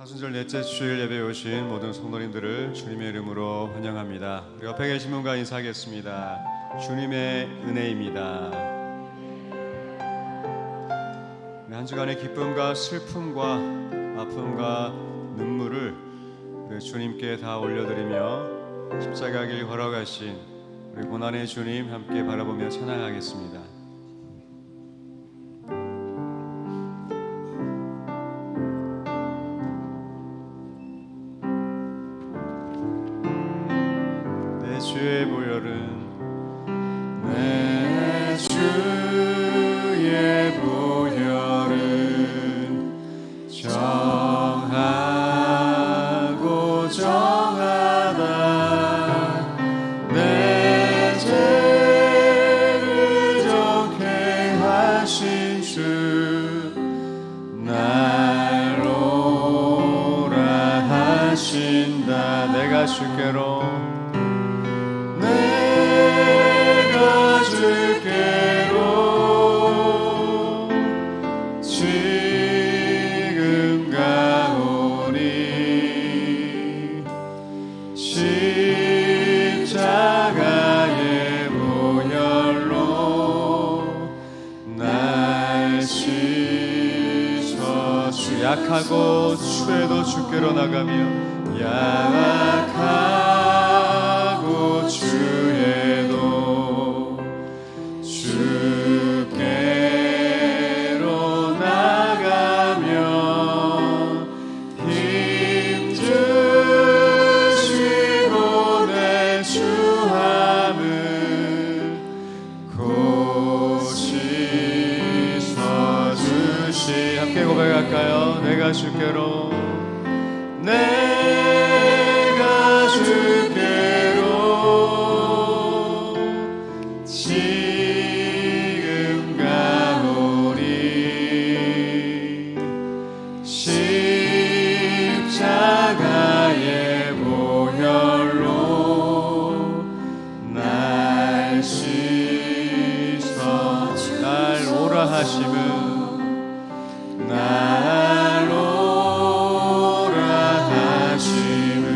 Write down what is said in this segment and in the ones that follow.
사순절 넷째 주일 예배에 오신 모든 성도님들을 주님의 이름으로 환영합니다. 우리 옆에 계신 분과 인사하겠습니다. 주님의 은혜입니다. 한 주간의 기쁨과 슬픔과 아픔과 눈물을 우리 주님께 다 올려드리며 십자가 길 걸어가신 우리 고난의 주님 함께 바라보며 찬양하겠습니다. 주의 보혈은 내 주의 보혈은 정하고 정하다 내 죄를 정케 하신 주 날 오라 하신다. 내가 주께로 지금 가오니 십자가의 보혈로 날 씻어주. 약하고 추해도 주께로 나가며 약하고 추해도 주께로 나가며 힘주시고 내 주함을 곧 씻어주시. 함께 고백할까요? 내가 주께로 내가 주께로 지금 가오니 십자가의 보혈로 날 씻어. 날 오라 하심은 날 오라 하심은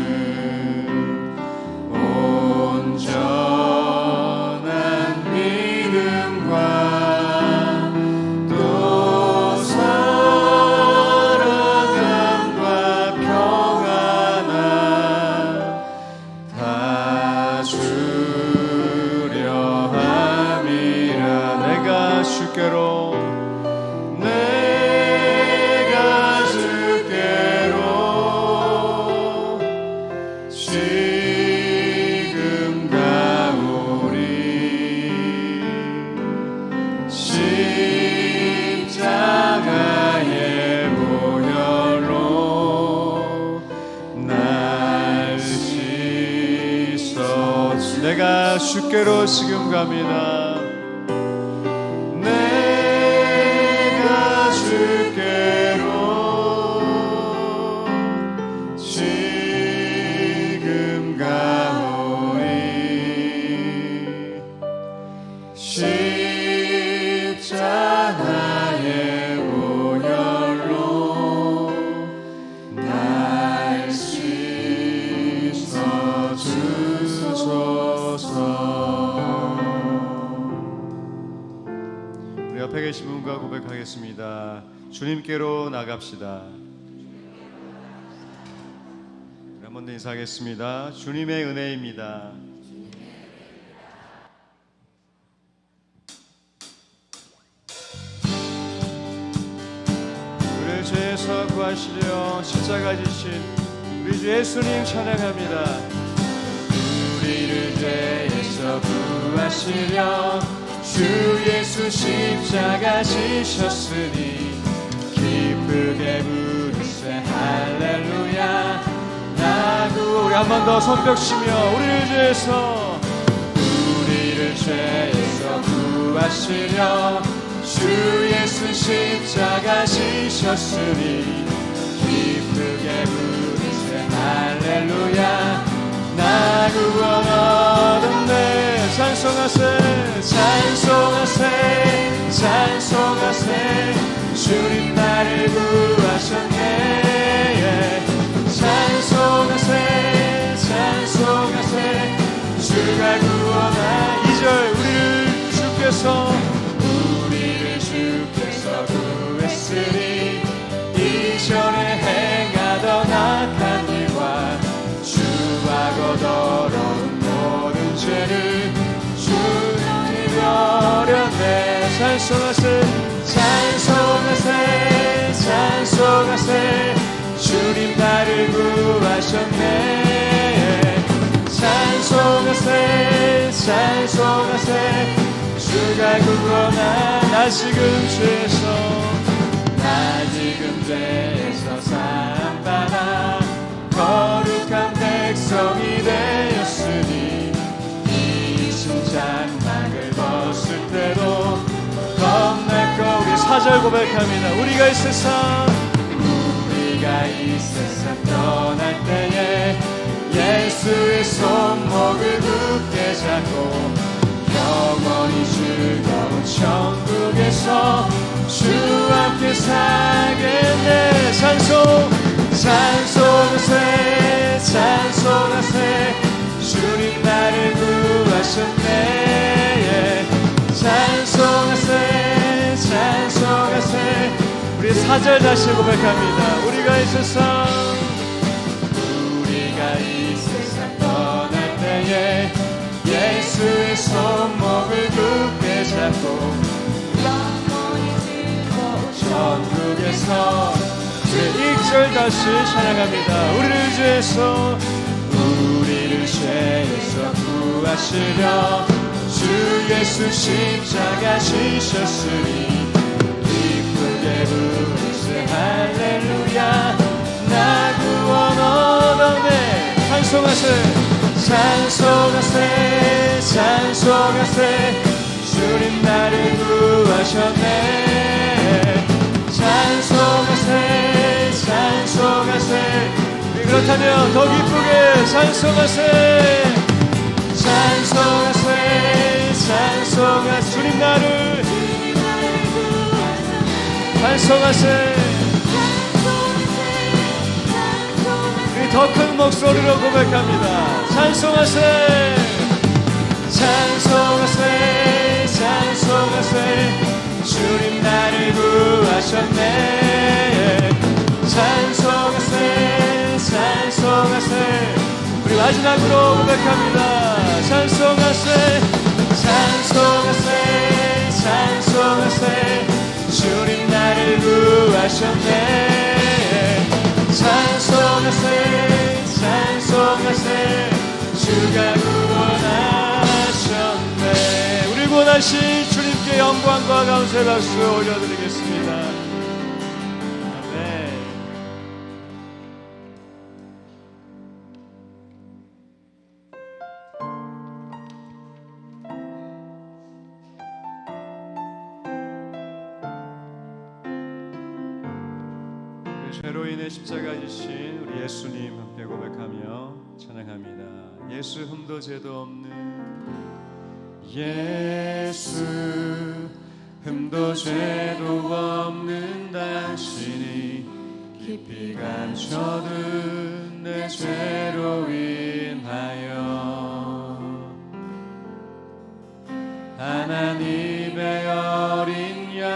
온전한 믿음과 또 사랑함과 평안함 다 주려 함이라. 내가 주께로 내가 주께로 지금 가오니 십자가의 보혈로 날 씻어. 내가 주께로 지금 갑니다. 내가 주께로 지금 가오니 십자가의 보혈로 날 씻어주소서. 우리 옆에 계신 분과 고백하겠습니다. 주님께로 나갑시다. 한 번 더 인사하겠습니다. 주님의 은혜입니다. 우리를 죄에서 구하시려 십자가 지신 우리 주 예수님 찬양합니다. 우리를 죄에서 구하시려 주 예수 십자가 지셨으니 기쁘게 부르세 할렐루야. 나구. 우리 한 번 더 손뼉치며 우리를 죄에서 구하시려 주 예수 십자가 지셨으니 기쁘게 부르세 할렐루야. 나 구원 얻었네. 찬송하세 찬송하세 찬송하세. 주님 나를 구하셨네. 주께서 우리를 주께서 구했으니 이전에 행하던 악한 일과 주하고 더러운 모든 죄를 주님이 버렸네. 찬송하세 찬송하세 찬송하세 주님 나를 구하셨네. 찬송하세 찬송하세 주가 구원한 나 지금 죄에서 사함받아 거룩한 백성이 되었으니 이 심장막을 벗을 때도 겁날 거. 우리 4절 고백합니다. 우리가 이 세상 떠날 때에 예수의 손목을 굳게 잡고 영원히 즐거운 천국에서 주와 함께 살겠네. 찬송하세 찬송하세 주님 나를 구하셨네. 찬송하세 찬송하세. 우리 4절 다시 고백합니다. 우리가 이 세상 떠날 때에 예수의 손목을 굳게 잡고 영원히 즐거운 천국에서. 우리 1절 다시 찬양합니다. 우리를 죄에서 구하시려 주 예수 십자가 지셨으니 기쁘게 부르세 할렐루야 나 구원 얻었네. 찬송하세 찬송하세 주님 나를 구하셨네. 찬송하세 찬송하세. 그렇다면 더 기쁘게 찬송하세 찬송하세 찬송하세 주님 나를 찬송하세. 우리 더 큰 목소리로 고백합니다. 찬송하세 찬송하세 찬송하세 주님 나를 구하셨네. 찬송하세 찬송하세. 우리 마지막으로 고백합니다. 찬송하세 찬송하세 찬송하세 주님 나를 구하셨네. 찬송하세 찬송하세 주가 구원하셨네. 우리 구원하신 주님께 영광과 감사의 박수 올려드리겠습니다. 아멘. 죄로 인해 십자가 지신 우리 예수님 함께 고백하며 찬양합니다. 예수 흠도 죄도 없는 예수 흠도 죄도 없는 당신이 깊이 감춰둔 내 죄로 인하여 하나님의 어린 양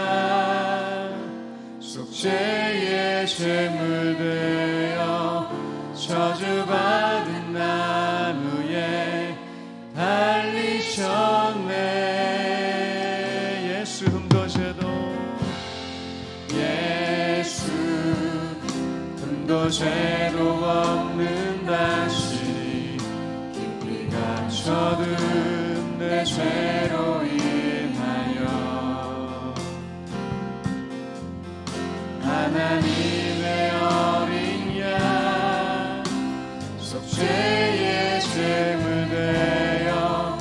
속죄의 제물 되어 저주받은 나무에 달리셨네. 예수 흠도 죄도 죄도 없는 당신이 깊이 감춰둔 내 죄로 인하여 하나님의 어린 양 속죄의 제물 되어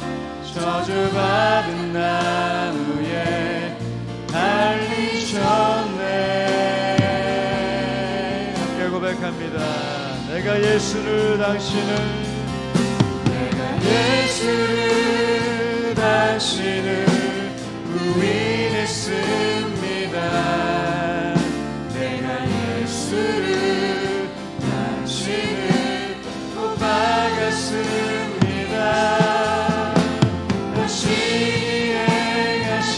저주받은 나무에 달리셨네. 함께 고백합니다. 내가 예수를 당신을 부인했습니다. 내가 예수를 당신을 못 박았습니다. 당신이 행하신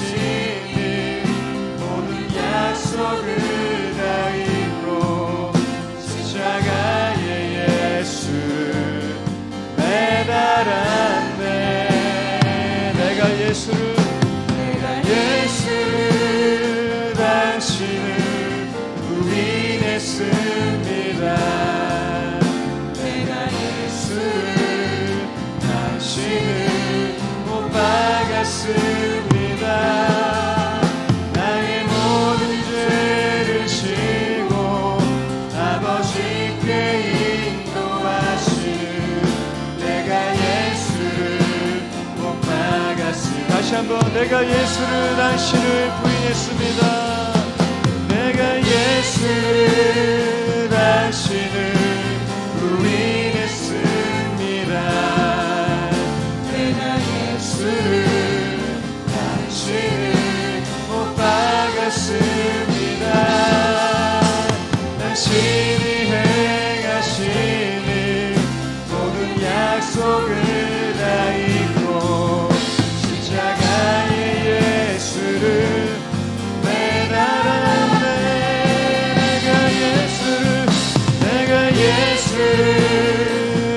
다시 한번 내가 예수를 당신을 부인했습니다. 내가 예수를 당신을 부인했습니다. 내가 예수를 당신을 못 박았습니다. 당신이 행하시는 모든 약속을 다 잊고 십자가의 예수를 매달았네. 내가 예수를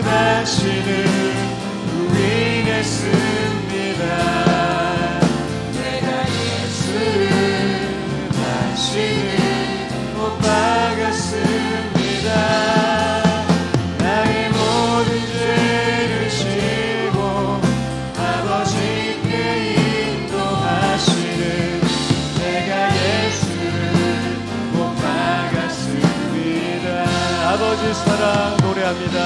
당신을 부인했습니다. 내가 예수를 당신을 못 박았습니다. 나의 모든 죄를 지고 아버지께 인도하시는 내가 예수를 못 박았습니다. 아버지 사랑 노래합니다.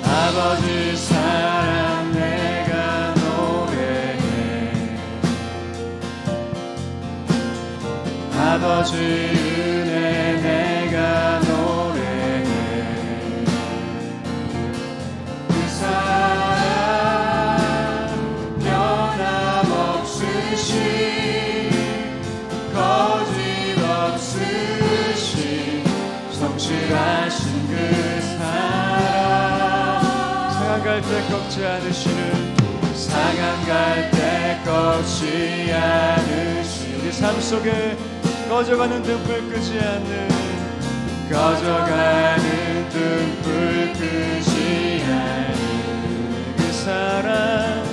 아버지 사랑 내가 노래해. 아버지 은혜 내가 노래해. 그 사랑 변함없으신 거짓없으신 성실하신 그 사랑 상한 갈 때 꺾지 않으시는 상한 갈 때 꺾지 않으시는 우리 삶 속에 꺼져가는 등불 끄지 않는 꺼져가는 등불 끄지 않는 그 사랑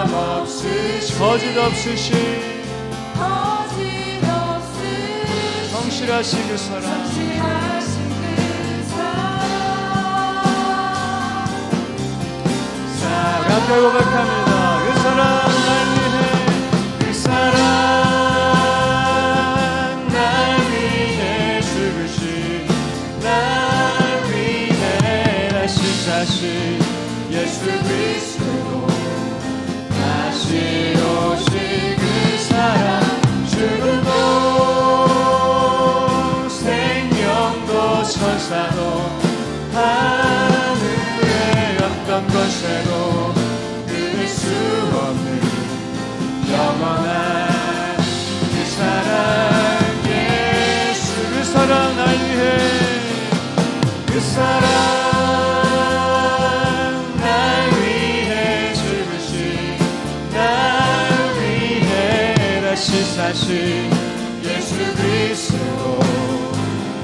변함없으신 거짓없으신 성실하신 그 사랑 함께 고백합니다. 그 사랑 날 위해 그 사랑 날 위해 죽으신 날 위해 다시 사신 예수 그리스도 다시 오신 그 사랑 죽음도 생명도 천사도 하늘의 어떤 권세도 끊을 수 없는 영원한 그 사랑 예수 그 사랑 날 위해 그 사랑 날 위해 죽으신 날 위해 다시 사신 예수 그리스도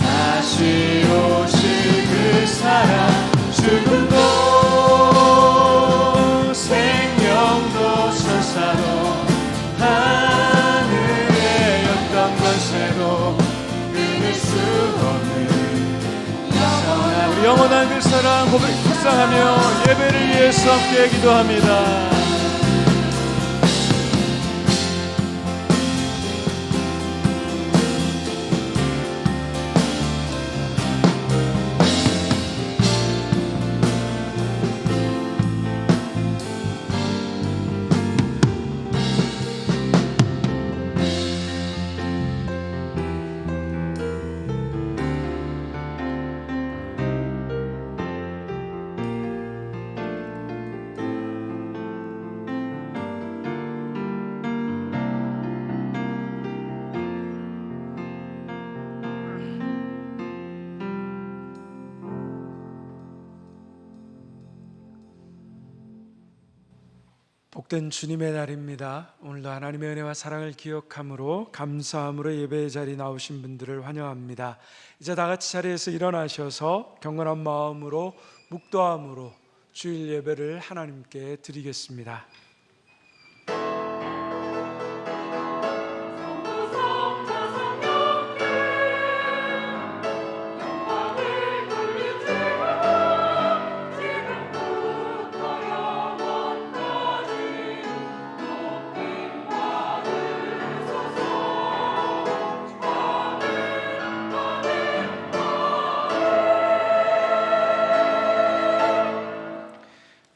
다시 오실 그 사랑 죽음도 생명도 천사도 하늘의 어떤 권세도 끊을 수 없는 우리 영원한 그 사랑 고백 묵상하며 예배를 위해서 함께 기도합니다. 복된 주님의 날입니다. 오늘도 하나님의 은혜와 사랑을 기억함으로 감사함으로 예배의 자리에 나오신 분들을 환영합니다. 이제 다 같이 자리에서 일어나셔서 경건한 마음으로 묵도함으로 주일 예배를 하나님께 드리겠습니다.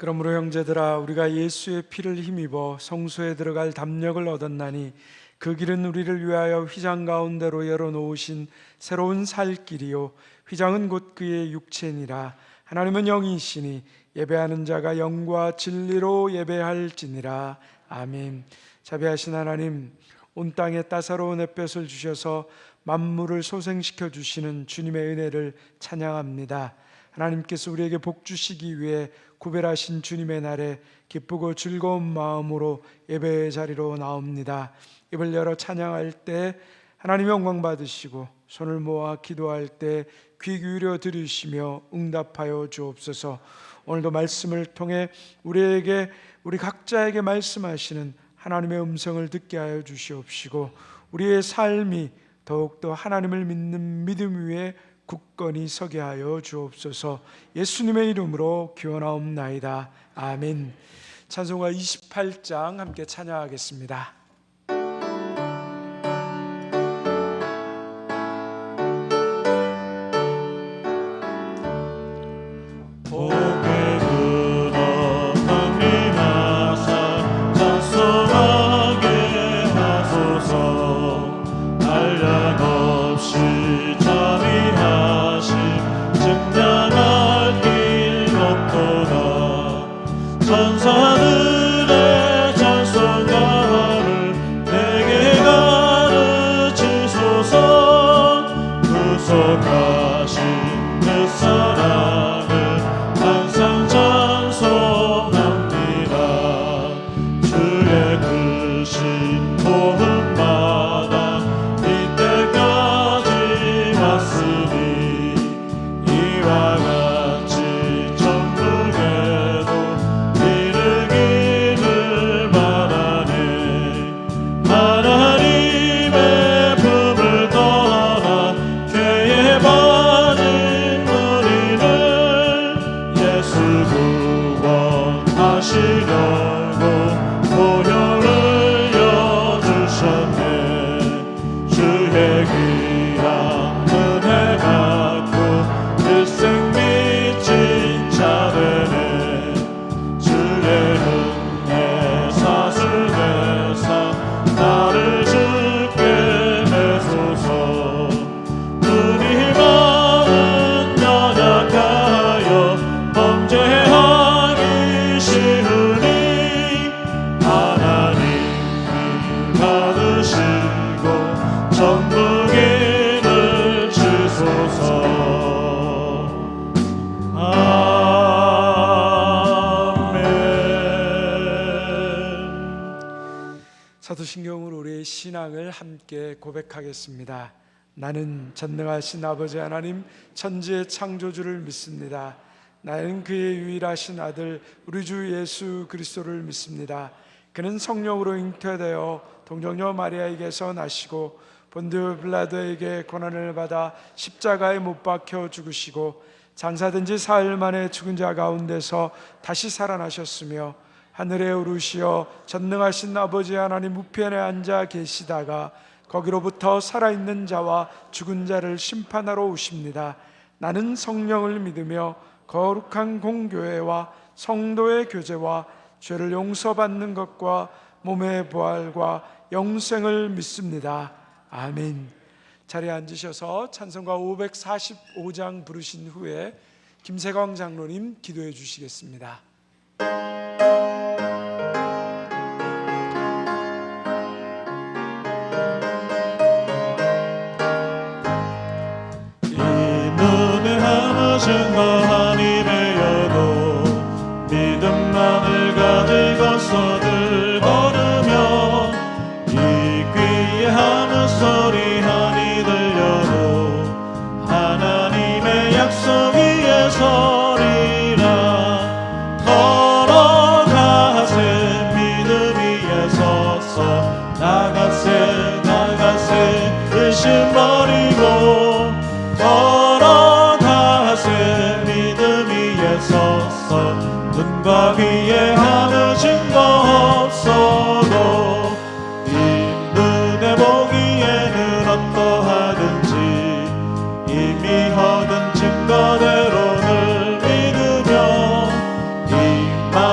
그러므로 형제들아 우리가 예수의 피를 힘입어 성소에 들어갈 담력을 얻었나니 그 길은 우리를 위하여 휘장 가운데로 열어놓으신 새로운 살 길이요 휘장은 곧 그의 육체니라. 하나님은 영이시니 예배하는 자가 영과 진리로 예배할지니라. 아멘. 자비하신 하나님, 온 땅에 따사로운 햇볕을 주셔서 만물을 소생시켜 주시는 주님의 은혜를 찬양합니다. 하나님께서 우리에게 복 주시기 위해 구별하신 주님의 날에 기쁘고 즐거운 마음으로 예배의 자리로 나옵니다. 입을 열어 찬양할 때 하나님 영광 받으시고 손을 모아 기도할 때 귀 기울여 들으시며 응답하여 주옵소서. 오늘도 말씀을 통해 우리에게, 우리 각자에게 말씀하시는 하나님의 음성을 듣게 하여 주시옵시고 우리의 삶이 더욱더 하나님을 믿는 믿음 위에 굳건히 서게 하여 주옵소서. 예수님의 이름으로 기원하옵나이다. 아멘. 찬송가 28장 함께 찬양하겠습니다. 천사들의 찬송가를 내게 가르치소서. 구속하신 그 사랑을 항상 찬송합니다. 주의 크신 도움마다 이때까지 왔으니 이와 같이 천국에도 이르기를 바라네. 하나님의 품을 떠나 죄에 빠진 우리를 예수 구원하시려고 보혈을 여주셨네. 주의 귀한 은혜 받고 일생 미친 자 되네. 주의 은혜 사슬대사 나를 주께 내소서. 눈이 마음 연약하여 범죄하기 쉬우니 하나님이 받으시고 천국인을 주소서. 아멘. 사도신경으로 우리의 신앙을 함께 고백하겠습니다. 나는 전능하신 아버지 하나님 천지의 창조주를 믿습니다. 나는 그의 유일하신 아들 우리 주 예수 그리스도를 믿습니다. 그는 성령으로 잉태되어 동정녀 마리아에게서 나시고 본디오 빌라도에게 고난을 받아 십자가에 못 박혀 죽으시고 장사된 지 사흘 만에 죽은 자 가운데서 다시 살아나셨으며 하늘에 오르시어 전능하신 아버지 하나님 우편에 앉아 계시다가 거기로부터 살아있는 자와 죽은 자를 심판하러 오십니다. 나는 성령을 믿으며 거룩한 공교회와 성도의 교제와 죄를 용서받는 것과 몸의 부활과 영생을 믿습니다. 아멘. 자리에 앉으셔서 찬송가 545장 부르신 후에 김세광 장로님 기도해 주시겠습니다. 증거 하나님의 여도 믿음만을 가지고서 늘 걸으며 이 귀에 하는 소리 하니 들려도 하나님의 약속 위에 서리라. 걸어가세 믿음 위에 서서 나가세 나가세 의심 버리고 믿음 위에 서서 눈과 귀에 하는 증거 없어도 이 눈에 보기에는 어떠하든지 이미 얻은 증거대로 늘 믿으며 이 말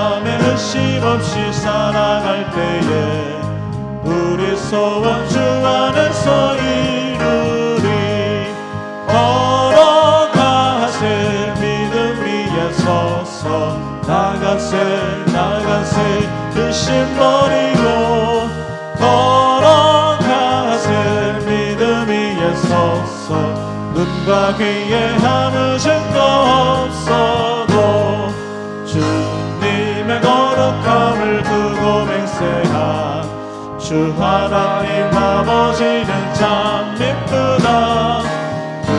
소원 주 안에서 이루리. 걸어가세 믿음 위에 서서 나가세 나가세 의심 버리고 걸어가세 믿음 위에 서서 눈과 귀에 아무 증거 없어도 주님의 거룩함을 두고 맹세한 주 하나님 아버지는 참 이쁘다. 그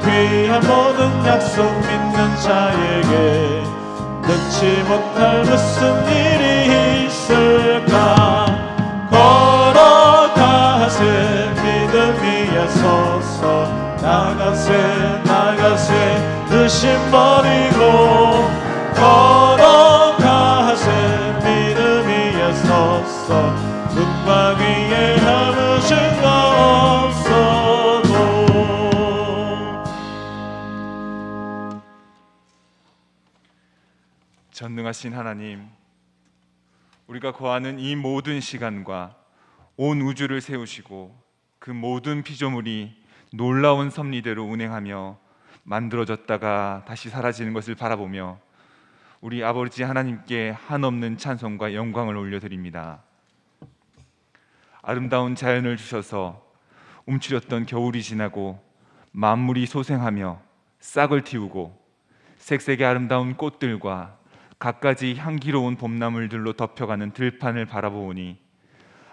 귀한 모든 약속 믿는 자에게 능치 못할 무슨 일이 있을까. 걸어가세 믿음 위에 서서 나가세 나가세 의심 버리고 걸어가세 믿음 위에 서서 눈과 귀에 아무 증거 없어도. 전능하신 하나님, 우리가 거하는 이 모든 시간과 온 우주를 세우시고 그 모든 피조물이 놀라운 섭리대로 운행하며 만들어졌다가 다시 사라지는 것을 바라보며 우리 아버지 하나님께 한없는 찬송과 영광을 올려드립니다. 아름다운 자연을 주셔서 움츠렸던 겨울이 지나고 만물이 소생하며 싹을 틔우고 색색의 아름다운 꽃들과 갖가지 향기로운 봄나물들로 덮여가는 들판을 바라보니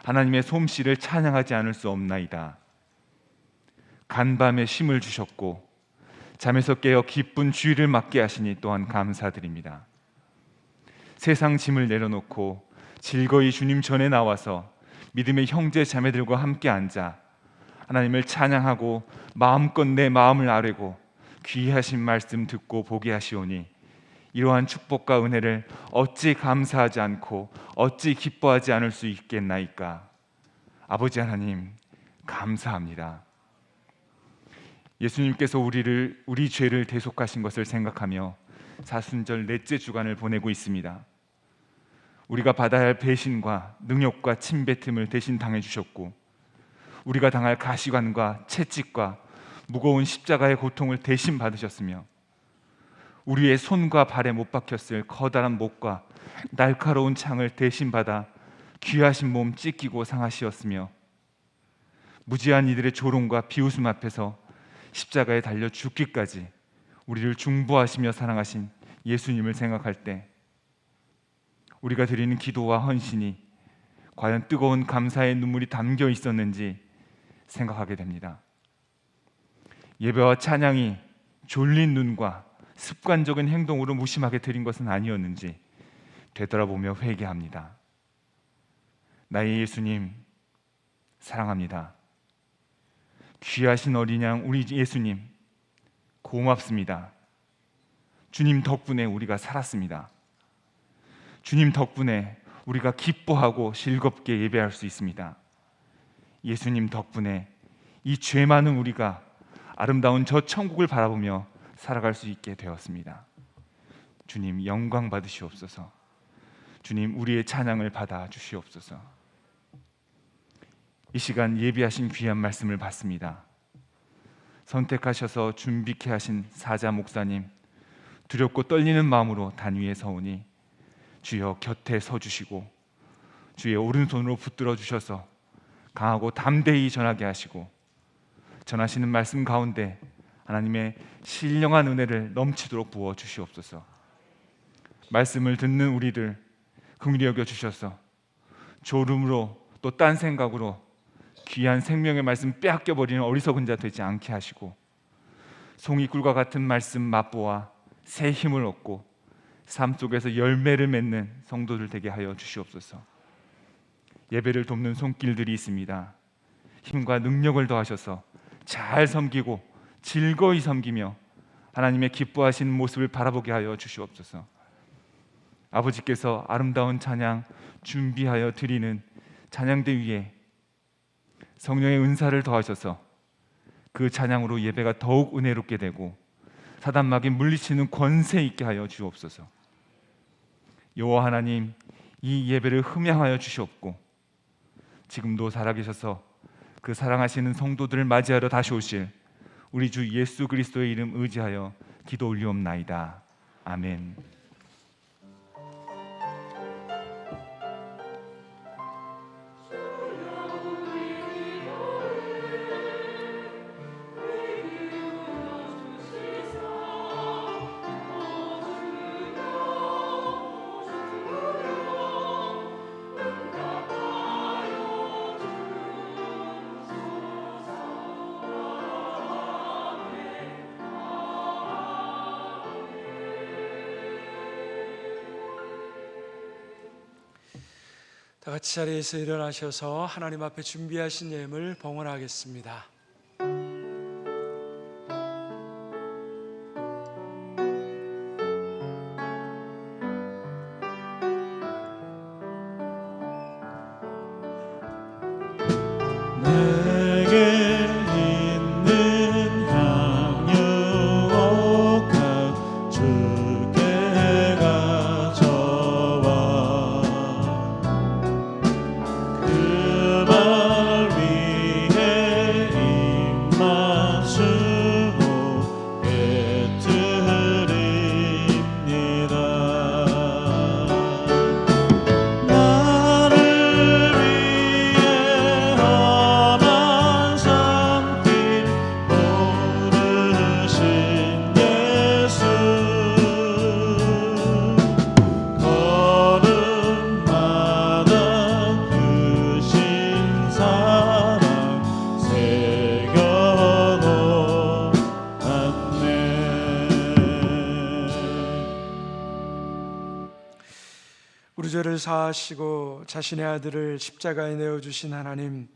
하나님의 솜씨를 찬양하지 않을 수 없나이다. 간밤에 쉼을 주셨고 잠에서 깨어 기쁜 주의를 맞게 하시니 또한 감사드립니다. 세상 짐을 내려놓고 즐거이 주님 전에 나와서 믿음의 형제 자매들과 함께 앉아 하나님을 찬양하고 마음껏 내 마음을 아뢰고 귀하신 말씀 듣고 보게 하시오니 이러한 축복과 은혜를 어찌 감사하지 않고 어찌 기뻐하지 않을 수 있겠나이까. 아버지 하나님 감사합니다. 예수님께서 우리 죄를 대속하신 것을 생각하며 사순절 넷째 주간을 보내고 있습니다. 우리가 받아야 할 배신과 능욕과 침뱉음을 대신 당해주셨고 우리가 당할 가시관과 채찍과 무거운 십자가의 고통을 대신 받으셨으며 우리의 손과 발에 못 박혔을 커다란 목과 날카로운 창을 대신 받아 귀하신 몸 찢기고 상하시었으며 무지한 이들의 조롱과 비웃음 앞에서 십자가에 달려 죽기까지 우리를 중보하시며 사랑하신 예수님을 생각할 때 우리가 드리는 기도와 헌신이 과연 뜨거운 감사의 눈물이 담겨 있었는지 생각하게 됩니다. 예배와 찬양이 졸린 눈과 습관적인 행동으로 무심하게 드린 것은 아니었는지 되돌아보며 회개합니다. 나의 예수님 사랑합니다. 귀하신 어린 양 우리 예수님 고맙습니다. 주님 덕분에 우리가 살았습니다. 주님 덕분에 우리가 기뻐하고 즐겁게 예배할 수 있습니다. 예수님 덕분에 이 죄 많은 우리가 아름다운 저 천국을 바라보며 살아갈 수 있게 되었습니다. 주님 영광 받으시옵소서. 주님 우리의 찬양을 받아 주시옵소서. 이 시간 예비하신 귀한 말씀을 받습니다. 선택하셔서 준비케 하신 사자 목사님 두렵고 떨리는 마음으로 단위에 서오니 주여 곁에 서주시고 주의 오른손으로 붙들어 주셔서 강하고 담대히 전하게 하시고 전하시는 말씀 가운데 하나님의 신령한 은혜를 넘치도록 부어 주시옵소서. 말씀을 듣는 우리들 긍휼히 여겨 주셔서 졸음으로 또 딴 생각으로 귀한 생명의 말씀 빼앗겨 버리는 어리석은 자 되지 않게 하시고 송이꿀과 같은 말씀 맛보아 새 힘을 얻고 삶 속에서 열매를 맺는 성도들 되게 하여 주시옵소서. 예배를 돕는 손길들이 있습니다. 힘과 능력을 더하셔서 잘 섬기고 즐거이 섬기며 하나님의 기뻐하시는 모습을 바라보게 하여 주시옵소서. 아버지께서 아름다운 찬양 준비하여 드리는 찬양대 위에 성령의 은사를 더하셔서 그 찬양으로 예배가 더욱 은혜롭게 되고 사단마귀 물리치는 권세 있게 하여 주옵소서. 여호와 하나님 이 예배를 흠양하여 주시옵고 지금도 살아계셔서 그 사랑하시는 성도들을 맞이하러 다시 오실 우리 주 예수 그리스도의 이름 의지하여 기도 올리옵나이다. 아멘. 다 같이 자리에서 일어나셔서 하나님 앞에 준비하신 예물 봉헌하겠습니다. 내게 있는 향유옥합 주께 가져와 그 발 위에 입맞추고 깨뜨립니다. 나를 위해 험한 산길 오르신 예수 걸음마다 크신 사랑 새겨놓았네. 우리 죄를 사하시고 자신의 아들을 십자가에 내어주신 하나님,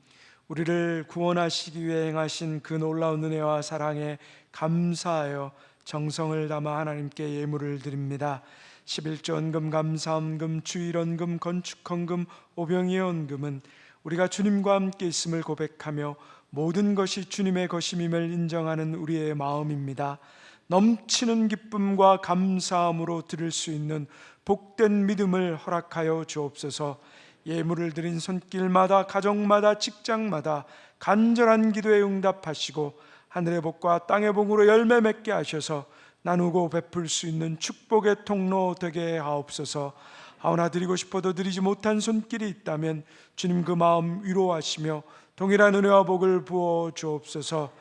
우리를 구원하시기 위해 행하신 그 놀라운 은혜와 사랑에 감사하여 정성을 담아 하나님께 예물을 드립니다. 11조 헌금, 감사헌금, 주일헌금, 건축헌금, 오병이의 헌금은 우리가 주님과 함께 있음을 고백하며 모든 것이 주님의 것임임을 인정하는 우리의 마음입니다. 넘치는 기쁨과 감사함으로 드릴 수 있는 복된 믿음을 허락하여 주옵소서. 예물을 드린 손길마다, 가정마다, 직장마다 간절한 기도에 응답하시고 하늘의 복과 땅의 복으로 열매 맺게 하셔서 나누고 베풀 수 있는 축복의 통로 되게 하옵소서. 하오나 드리고 싶어도 드리지 못한 손길이 있다면 주님 그 마음 위로하시며 동일한 은혜와 복을 부어 주옵소서.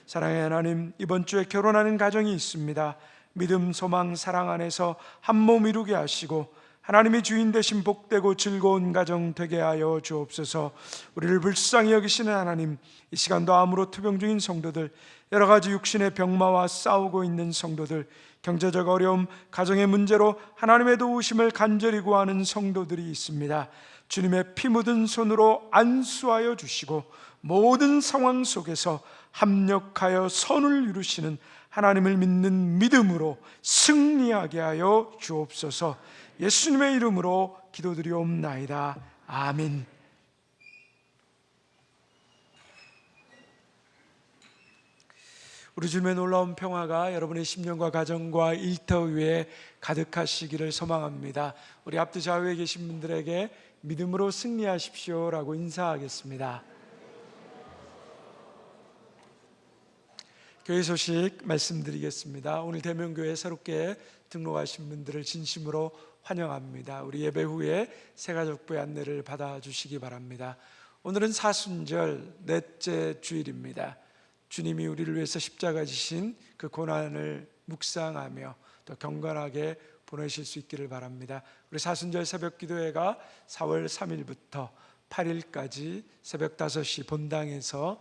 사랑의 하나님, 이번 주에 결혼하는 가정이 있습니다. 믿음, 소망, 사랑 안에서 한 몸 이루게 하시고 하나님이 주인 되신 복되고 즐거운 가정 되게 하여 주옵소서. 우리를 불쌍히 여기시는 하나님, 이 시간도 암으로 투병 중인 성도들, 여러 가지 육신의 병마와 싸우고 있는 성도들, 경제적 어려움, 가정의 문제로 하나님의 도우심을 간절히 구하는 성도들이 있습니다. 주님의 피 묻은 손으로 안수하여 주시고 모든 상황 속에서 합력하여 선을 이루시는 하나님을 믿는 믿음으로 승리하게 하여 주옵소서. 예수님의 이름으로 기도드리옵나이다. 아멘. 우리 주님의 놀라운 평화가 여러분의 심령과 가정과 일터 위에 가득하시기를 소망합니다. 우리 앞뒤 좌우에 계신 분들에게 믿음으로 승리하십시오라고 인사하겠습니다. 교회 소식 말씀드리겠습니다. 오늘 대명교회 새롭게 등록하신 분들을 진심으로 환영합니다. 우리 예배 후에 새가족부의 안내를 받아주시기 바랍니다. 오늘은 사순절 넷째 주일입니다. 주님이 우리를 위해서 십자가 지신 그 고난을 묵상하며 또 경건하게 보내실 수 있기를 바랍니다. 우리 사순절 새벽기도회가 4월 3일부터 8일까지 새벽 5시 본당에서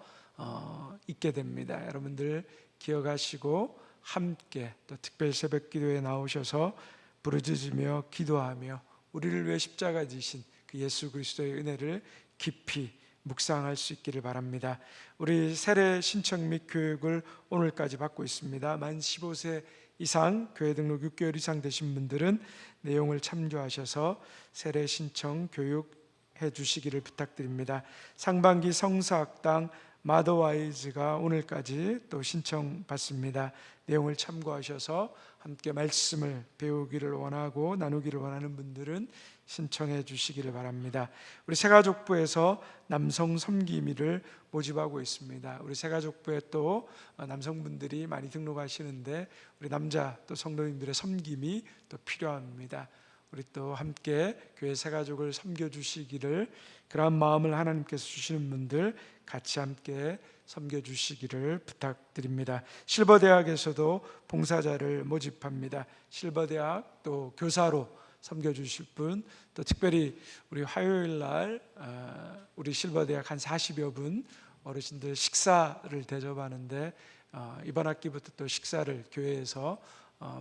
있게 됩니다. 여러분들 기억하시고 함께 또 특별 새벽기도에 나오셔서 부르짖으며 기도하며 우리를 위해 십자가 지신 그 예수 그리스도의 은혜를 깊이 묵상할 수 있기를 바랍니다. 우리 세례 신청 및 교육을 오늘까지 받고 있습니다. 만 15세 이상 교회 등록 6개월 이상 되신 분들은 내용을 참조하셔서 세례 신청 교육해 주시기를 부탁드립니다. 상반기 성사학당 마더와이즈가 오늘까지 또 신청받습니다. 내용을 참고하셔서 함께 말씀을 배우기를 원하고 나누기를 원하는 분들은 신청해 주시기를 바랍니다. 우리 새가족부에서 남성 섬김이를 모집하고 있습니다. 우리 새가족부에 또 남성분들이 많이 등록하시는데 우리 남자 또 성도님들의 섬김이 또 필요합니다. 우리 또 함께 교회 새가족을 섬겨주시기를, 그러한 마음을 하나님께서 주시는 분들 같이 함께 섬겨주시기를 부탁드립니다. 실버대학에서도 봉사자를 모집합니다. 실버대학 또 교사로 섬겨주실 분, 또 특별히 우리 화요일 날 우리 실버대학 한 40여 분 어르신들 식사를 대접하는데 이번 학기부터 또 식사를 교회에서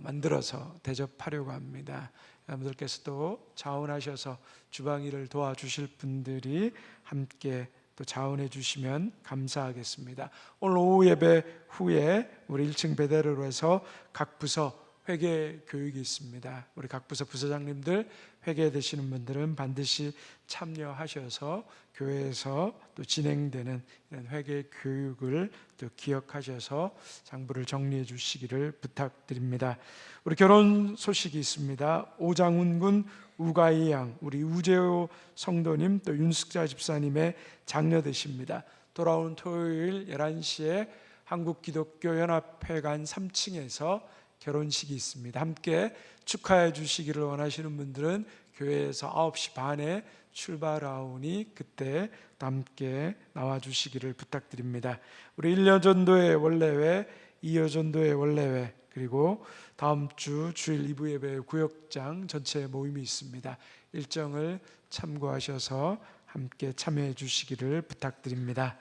만들어서 대접하려고 합니다. 여러분들께서도 자원하셔서 주방 일을 도와주실 분들이 함께 또 자원해 주시면 감사하겠습니다. 오늘 오후 예배 후에 우리 1층 배대로로 해서 각 부서 회계 교육이 있습니다. 우리 각 부서 부서장님들 회계 되시는 분들은 반드시 참여하셔서 교회에서 또 진행되는 이런 회계 교육을 또 기억하셔서 장부를 정리해 주시기를 부탁드립니다. 우리 결혼 소식이 있습니다. 오장훈 군 우가이 양, 우리 우재호 성도님 또 윤숙자 집사님의 장녀 되십니다. 돌아오는 토요일 11시에 한국기독교연합회관 3층에서 결혼식이 있습니다. 함께 축하해 주시기를 원하시는 분들은 교회에서 9시 반에 출발하오니 그때 함께 나와 주시기를 부탁드립니다. 우리 1년 전도의 원래회, 2여 전도의 원래회, 그리고 다음 주 주일 2부 예배 구역장 전체 모임이 있습니다. 일정을 참고하셔서 함께 참여해 주시기를 부탁드립니다.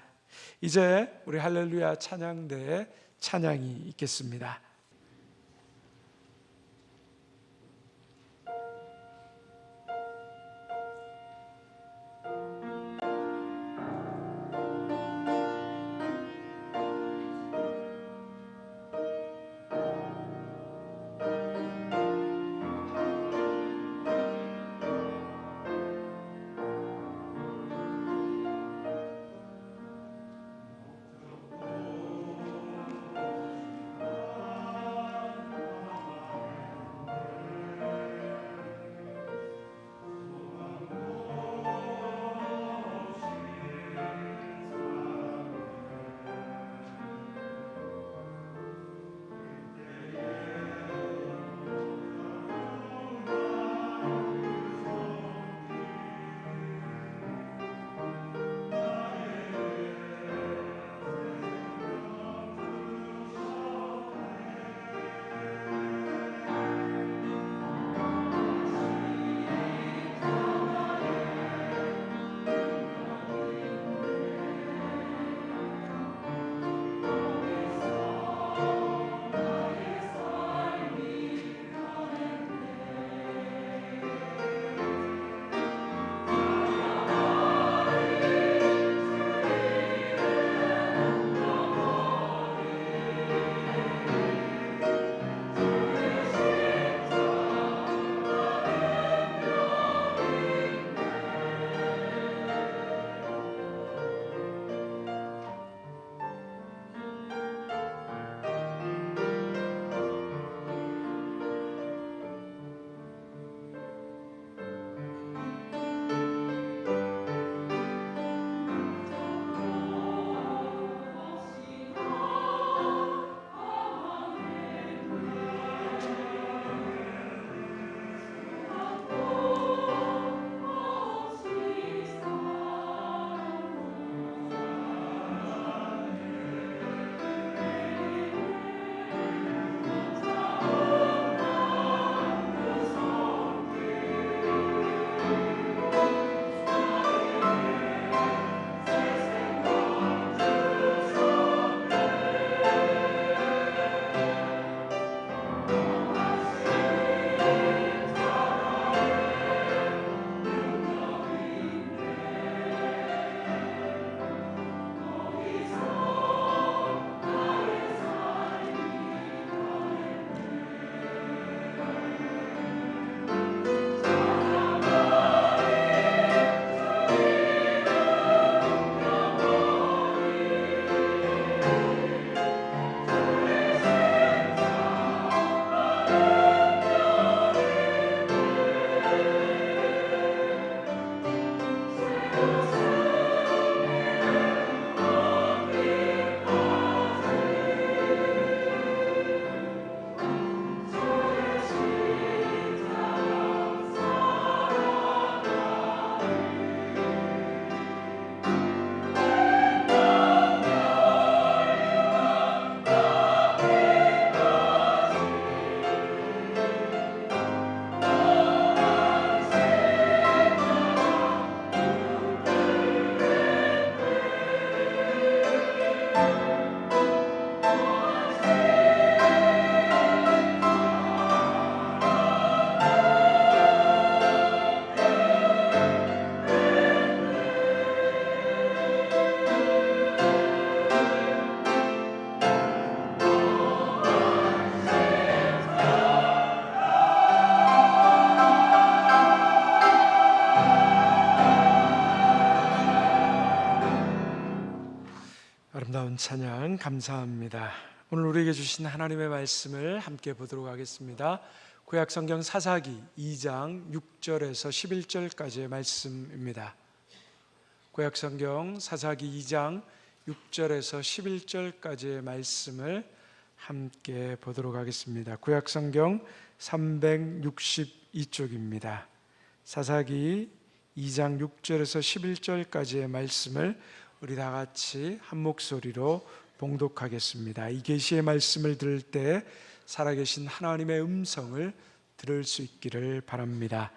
이제 우리 할렐루야 찬양대에 찬양이 있겠습니다. 찬양 감사합니다. 오늘 우리에게 주신 하나님의 말씀을 함께 보도록 하겠습니다. 구약성경 사사기 2장 6절에서 11절까지의 말씀입니다. 구약성경 사사기 2장 6절에서 11절까지의 말씀을 함께 보도록 하겠습니다. 구약성경 362쪽입니다. 사사기 2장 6절에서 11절까지의 말씀을 우리 다 같이 한 목소리로 봉독하겠습니다. 이 계시의 말씀을 들을 때 살아계신 하나님의 음성을 들을 수 있기를 바랍니다.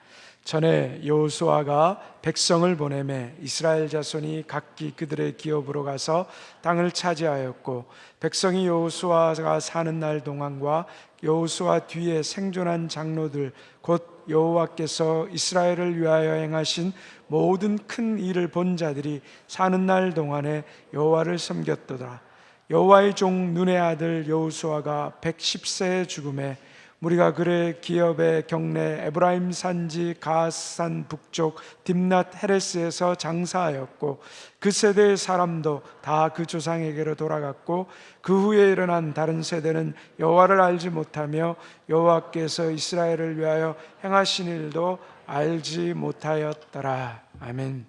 전에 여호수아가 백성을 보내매 이스라엘 자손이 각기 그들의 기업으로 가서 땅을 차지하였고, 백성이 여호수아가 사는 날 동안과 여호수아 뒤에 생존한 장로들 곧 여호와께서 이스라엘을 위하여 행하신 모든 큰 일을 본 자들이 사는 날 동안에 여호와를 섬겼도다. 여호와의 종 눈의 아들 여호수아가 110세에 죽음에 무리가 그의 기업의 경내 에브라임 산지 가앗산 북쪽 딥낫 헤레스에서 장사하였고, 그 세대의 사람도 다 그 조상에게로 돌아갔고, 그 후에 일어난 다른 세대는 여호와를 알지 못하며 여호와께서 이스라엘을 위하여 행하신 일도 알지 못하였더라. 아멘.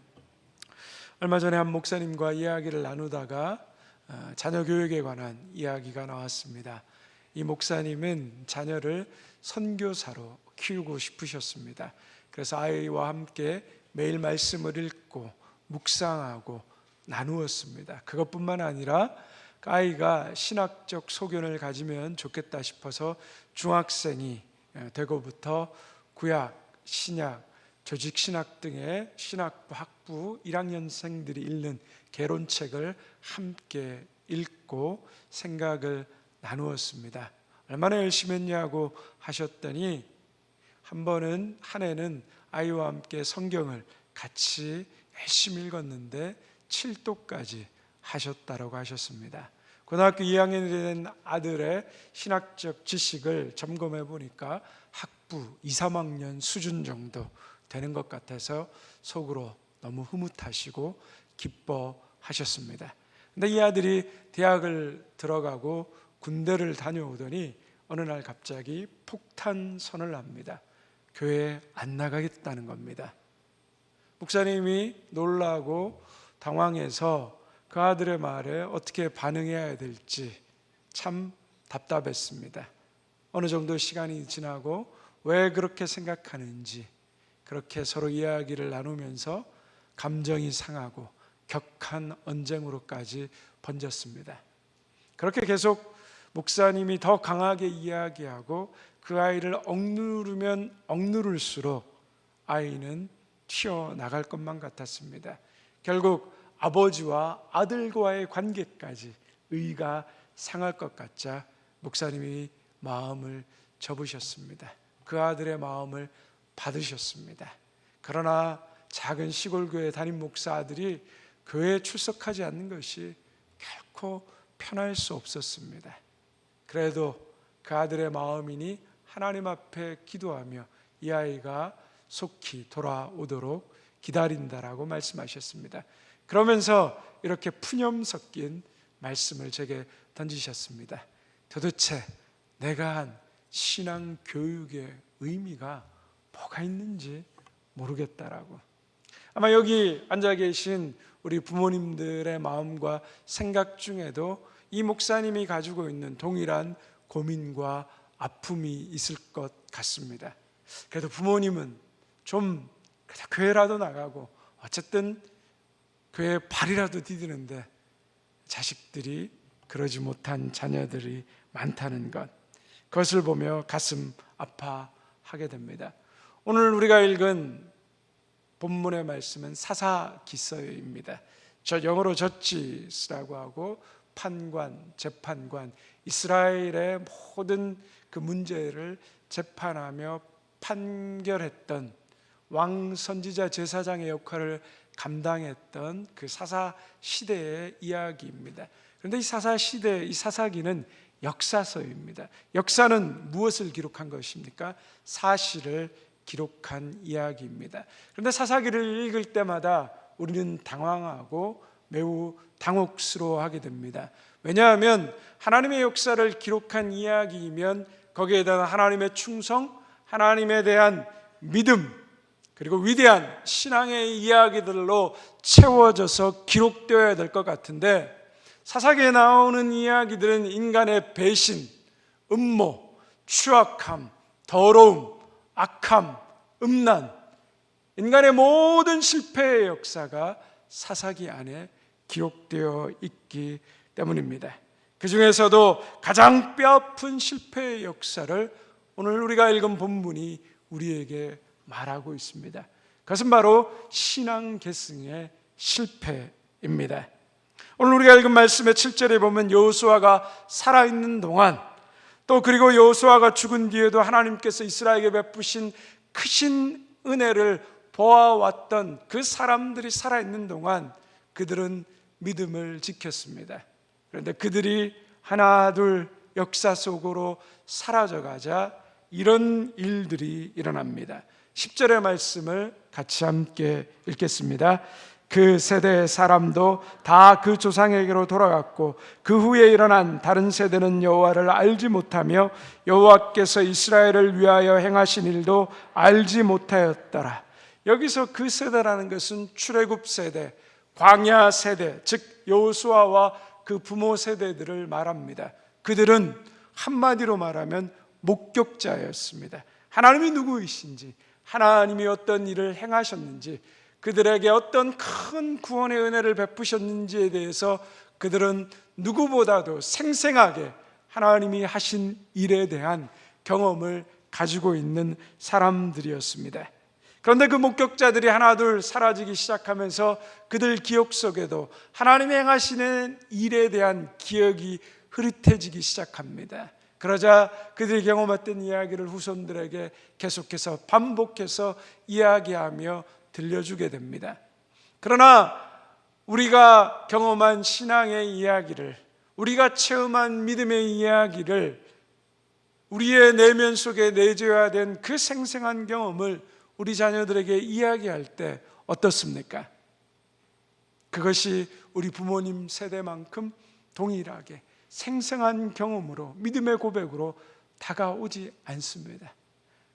얼마 전에 한 목사님과 이야기를 나누다가 자녀 교육에 관한 이야기가 나왔습니다. 이 목사님은 자녀를 선교사로 키우고 싶으셨습니다. 그래서 아이와 함께 매일 말씀을 읽고 묵상하고 나누었습니다. 그것뿐만 아니라 아이가 신학적 소견을 가지면 좋겠다 싶어서 중학생이 되고부터 구약, 신약, 조직신학 등의 신학부 학부 1학년생들이 읽는 개론책을 함께 읽고 생각을 나누었습니다. 얼마나 열심히 했냐고 하셨더니 한 해는 아이와 함께 성경을 같이 열심히 읽었는데 7도까지 하셨다라고 하셨습니다. 고등학교 2학년이 된 아들의 신학적 지식을 점검해 보니까 학부 2, 3학년 수준 정도 되는 것 같아서 속으로 너무 흐뭇하시고 기뻐하셨습니다. 근데 이 아들이 대학을 들어가고 군대를 다녀오더니 어느 날 갑자기 폭탄 선언을 합니다. 교회에 안 나가겠다는 겁니다. 목사님이 놀라고 당황해서 그 아들의 말에 어떻게 반응해야 될지 참 답답했습니다. 어느 정도 시간이 지나고 왜 그렇게 생각하는지 그렇게 서로 이야기를 나누면서 감정이 상하고 격한 언쟁으로까지 번졌습니다. 그렇게 계속 목사님이 더 강하게 이야기하고 그 아이를 억누르면 억누를수록 아이는 튀어나갈 것만 같았습니다. 결국 아버지와 아들과의 관계까지 의가 상할 것 같자 목사님이 마음을 접으셨습니다. 그 아들의 마음을 받으셨습니다. 그러나 작은 시골교회 담임 목사들이 교회에 출석하지 않는 것이 결코 편할 수 없었습니다. 그래도 그 아들의 마음이니 하나님 앞에 기도하며 이 아이가 속히 돌아오도록 기다린다라고 말씀하셨습니다. 그러면서 이렇게 푸념 섞인 말씀을 제게 던지셨습니다. 도대체 내가 한 신앙 교육의 의미가 뭐가 있는지 모르겠다라고. 아마 여기 앉아 계신 우리 부모님들의 마음과 생각 중에도 이 목사님이 가지고 있는 동일한 고민과 아픔이 있을 것 같습니다. 그래도 부모님은 좀 교회라도 나가고 어쨌든 교회에 발이라도 디디는데 자식들이 그러지 못한 자녀들이 많다는 것, 그것을 보며 가슴 아파하게 됩니다. 오늘 우리가 읽은 본문의 말씀은 사사기서입니다. 영어로 저지스라고 하고 판관, 재판관, 이스라엘의 모든 그 문제를 재판하며 판결했던 왕 선지자 제사장의 역할을 감당했던 그 사사 시대의 이야기입니다. 그런데 이 사사 시대, 이 사사기는 역사서입니다. 역사는 무엇을 기록한 것입니까? 사실을 기록한 이야기입니다. 그런데 사사기를 읽을 때마다 우리는 당황하고 매우 당혹스러워하게 됩니다. 왜냐하면 하나님의 역사를 기록한 이야기이면 거기에 대한 하나님의 충성, 하나님에 대한 믿음, 그리고 위대한 신앙의 이야기들로 채워져서 기록되어야 될 것 같은데, 사사기에 나오는 이야기들은 인간의 배신, 음모, 추악함, 더러움, 악함, 음란, 인간의 모든 실패의 역사가 사사기 안에 기록되어 있기 때문입니다. 그 중에서도 가장 뼈아픈 실패의 역사를 오늘 우리가 읽은 본문이 우리에게 말하고 있습니다. 그것은 바로 신앙 계승의 실패입니다. 오늘 우리가 읽은 말씀의 7절에 보면 여호수아가 살아있는 동안, 또 그리고 여호수아가 죽은 뒤에도 하나님께서 이스라엘에게 베푸신 크신 은혜를 보아왔던 그 사람들이 살아있는 동안 그들은 믿음을 지켰습니다. 그런데 그들이 하나 둘 역사 속으로 사라져가자 이런 일들이 일어납니다. 10절의 말씀을 같이 함께 읽겠습니다. 그 세대의 사람도 다 그 조상에게로 돌아갔고 그 후에 일어난 다른 세대는 여호와를 알지 못하며 여호와께서 이스라엘을 위하여 행하신 일도 알지 못하였더라. 여기서 그 세대라는 것은 출애굽 세대, 광야 세대, 즉 여호수아와 그 부모 세대들을 말합니다. 그들은 한마디로 말하면 목격자였습니다. 하나님이 누구이신지, 하나님이 어떤 일을 행하셨는지, 그들에게 어떤 큰 구원의 은혜를 베푸셨는지에 대해서 그들은 누구보다도 생생하게 하나님이 하신 일에 대한 경험을 가지고 있는 사람들이었습니다. 그런데 그 목격자들이 하나둘 사라지기 시작하면서 그들 기억 속에도 하나님이 행하시는 일에 대한 기억이 흐릿해지기 시작합니다. 그러자 그들이 경험했던 이야기를 후손들에게 계속해서 반복해서 이야기하며 들려주게 됩니다. 그러나 우리가 경험한 신앙의 이야기를, 우리가 체험한 믿음의 이야기를 우리의 내면 속에 내재해야 된 그 생생한 경험을 우리 자녀들에게 이야기할 때 어떻습니까? 그것이 우리 부모님 세대만큼 동일하게 생생한 경험으로, 믿음의 고백으로 다가오지 않습니다.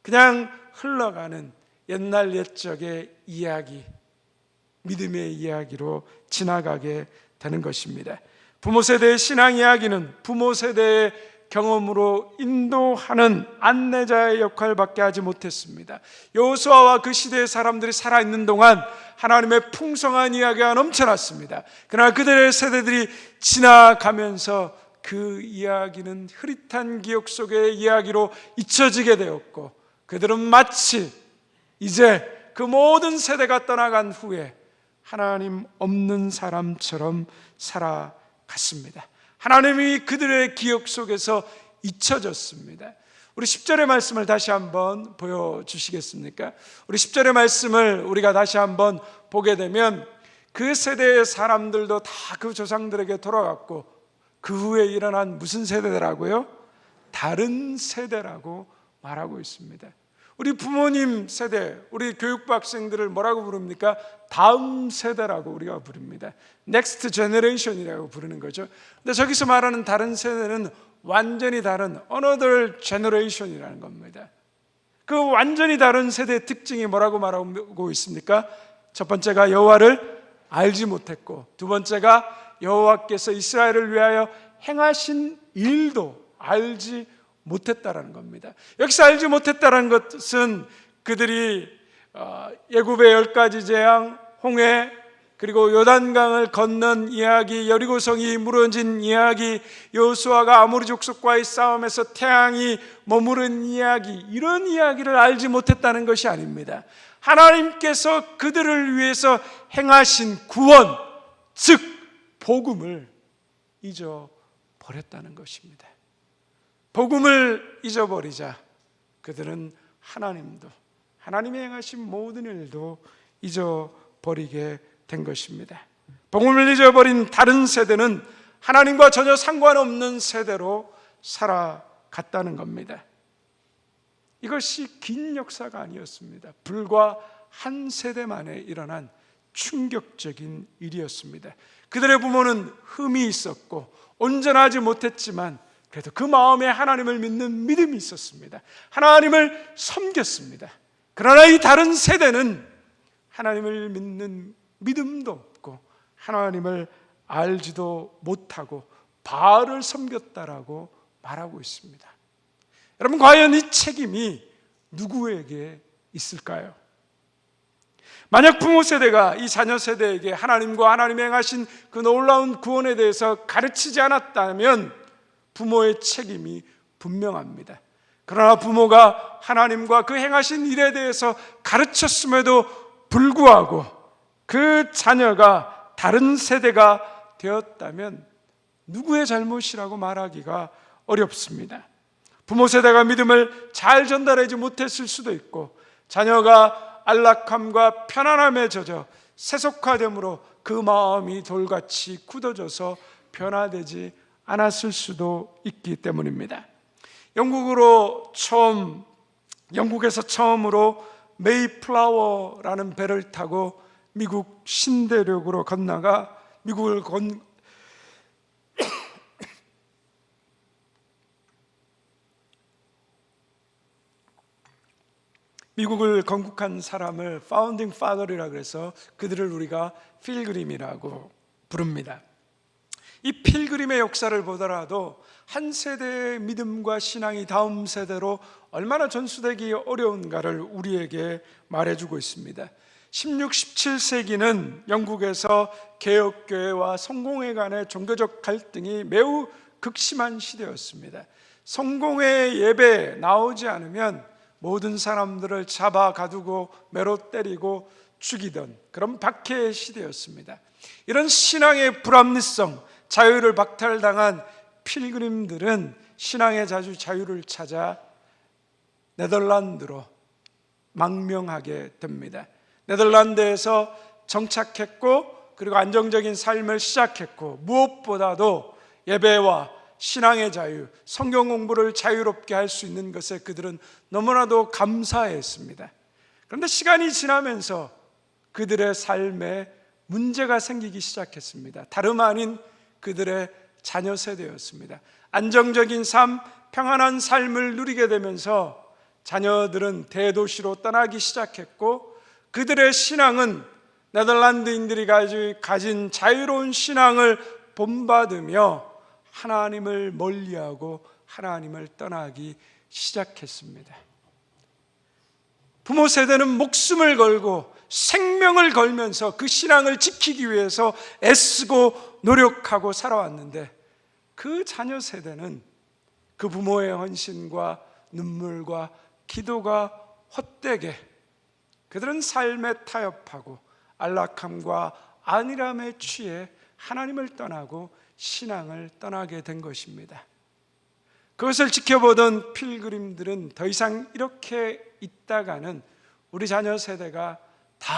그냥 흘러가는 옛날 옛적의 이야기, 믿음의 이야기로 지나가게 되는 것입니다. 부모 세대의 신앙 이야기는 부모 세대의 경험으로 인도하는 안내자의 역할밖에 하지 못했습니다. 여호수아와 그 시대의 사람들이 살아있는 동안 하나님의 풍성한 이야기가 넘쳐났습니다. 그러나 그들의 세대들이 지나가면서 그 이야기는 흐릿한 기억 속의 이야기로 잊혀지게 되었고, 그들은 마치 이제 그 모든 세대가 떠나간 후에 하나님 없는 사람처럼 살아갔습니다. 하나님이 그들의 기억 속에서 잊혀졌습니다. 우리 10절의 말씀을 다시 한번 보여주시겠습니까? 우리 10절의 말씀을 우리가 다시 한번 보게 되면 그 세대의 사람들도 다 그 조상들에게 돌아갔고 그 후에 일어난 무슨 세대라고요? 다른 세대라고 말하고 있습니다. 우리 부모님 세대, 우리 교육부 학생들을 뭐라고 부릅니까? 다음 세대라고 우리가 부릅니다. Next generation이라고 부르는 거죠. 근데 저기서 말하는 다른 세대는 완전히 다른 another generation이라는 겁니다. 그 완전히 다른 세대의 특징이 뭐라고 말하고 있습니까? 첫 번째가 여호와를 알지 못했고, 두 번째가 여호와께서 이스라엘을 위하여 행하신 일도 알지 못했다라는 겁니다. 여기서 알지 못했다는 것은 그들이 애굽의 10가지 재앙, 홍해, 그리고 요단강을 건넌 이야기, 여리고성이 무너진 이야기, 여호수아가 아모리 족속과의 싸움에서 태양이 머무른 이야기, 이런 이야기를 알지 못했다는 것이 아닙니다. 하나님께서 그들을 위해서 행하신 구원, 즉 복음을 잊어버렸다는 것입니다. 복음을 잊어버리자 그들은 하나님도, 하나님이 행하신 모든 일도 잊어버리게 된 것입니다. 복음을 잊어버린 다른 세대는 하나님과 전혀 상관없는 세대로 살아갔다는 겁니다. 이것이 긴 역사가 아니었습니다. 불과 한 세대 만에 일어난 충격적인 일이었습니다. 그들의 부모는 흠이 있었고 온전하지 못했지만 그래도 그 마음에 하나님을 믿는 믿음이 있었습니다. 하나님을 섬겼습니다. 그러나 이 다른 세대는 하나님을 믿는 믿음도 없고 하나님을 알지도 못하고 바알을 섬겼다라고 말하고 있습니다. 여러분, 과연 이 책임이 누구에게 있을까요? 만약 부모 세대가 이 자녀 세대에게 하나님과 하나님이 행하신 그 놀라운 구원에 대해서 가르치지 않았다면 부모의 책임이 분명합니다. 그러나 부모가 하나님과 그 행하신 일에 대해서 가르쳤음에도 불구하고 그 자녀가 다른 세대가 되었다면 누구의 잘못이라고 말하기가 어렵습니다. 부모 세대가 믿음을 잘 전달하지 못했을 수도 있고 자녀가 안락함과 편안함에 젖어 세속화됨으로 그 마음이 돌같이 굳어져서 변화되지 않았을 수도 있기 때문입니다. 영국에서 처음으로 메이플라워라는 배를 타고 미국 신대륙으로 건너가 미국을 건국한 사람을 파운딩 파더리라고 해서 그들을 우리가 필그림이라고 부릅니다. 이 필그림의 역사를 보더라도 한 세대의 믿음과 신앙이 다음 세대로 얼마나 전수되기 어려운가를 우리에게 말해주고 있습니다. 16, 17세기는 영국에서 개혁교회와 성공회 간의 종교적 갈등이 매우 극심한 시대였습니다. 성공회 예배에 나오지 않으면 모든 사람들을 잡아 가두고 매로 때리고 죽이던 그런 박해의 시대였습니다. 이런 신앙의 불합리성, 자유를 박탈당한 필그림들은 신앙의 자유를 찾아 네덜란드로 망명하게 됩니다. 네덜란드에서 정착했고 그리고 안정적인 삶을 시작했고 무엇보다도 예배와 신앙의 자유, 성경 공부를 자유롭게 할 수 있는 것에 그들은 너무나도 감사했습니다. 그런데 시간이 지나면서 그들의 삶에 문제가 생기기 시작했습니다. 다름 아닌 그들의 자녀 세대였습니다. 안정적인 삶, 평안한 삶을 누리게 되면서 자녀들은 대도시로 떠나기 시작했고 그들의 신앙은 네덜란드인들이 가진 자유로운 신앙을 본받으며 하나님을 멀리하고 하나님을 떠나기 시작했습니다. 부모 세대는 목숨을 걸고 생명을 걸면서 그 신앙을 지키기 위해서 애쓰고 노력하고 살아왔는데 그 자녀 세대는 그 부모의 헌신과 눈물과 기도가 헛되게 그들은 삶에 타협하고 안락함과 안일함에 취해 하나님을 떠나고 신앙을 떠나게 된 것입니다. 그것을 지켜보던 필그림들은 더 이상 이렇게 있다가는 우리 자녀 세대가 다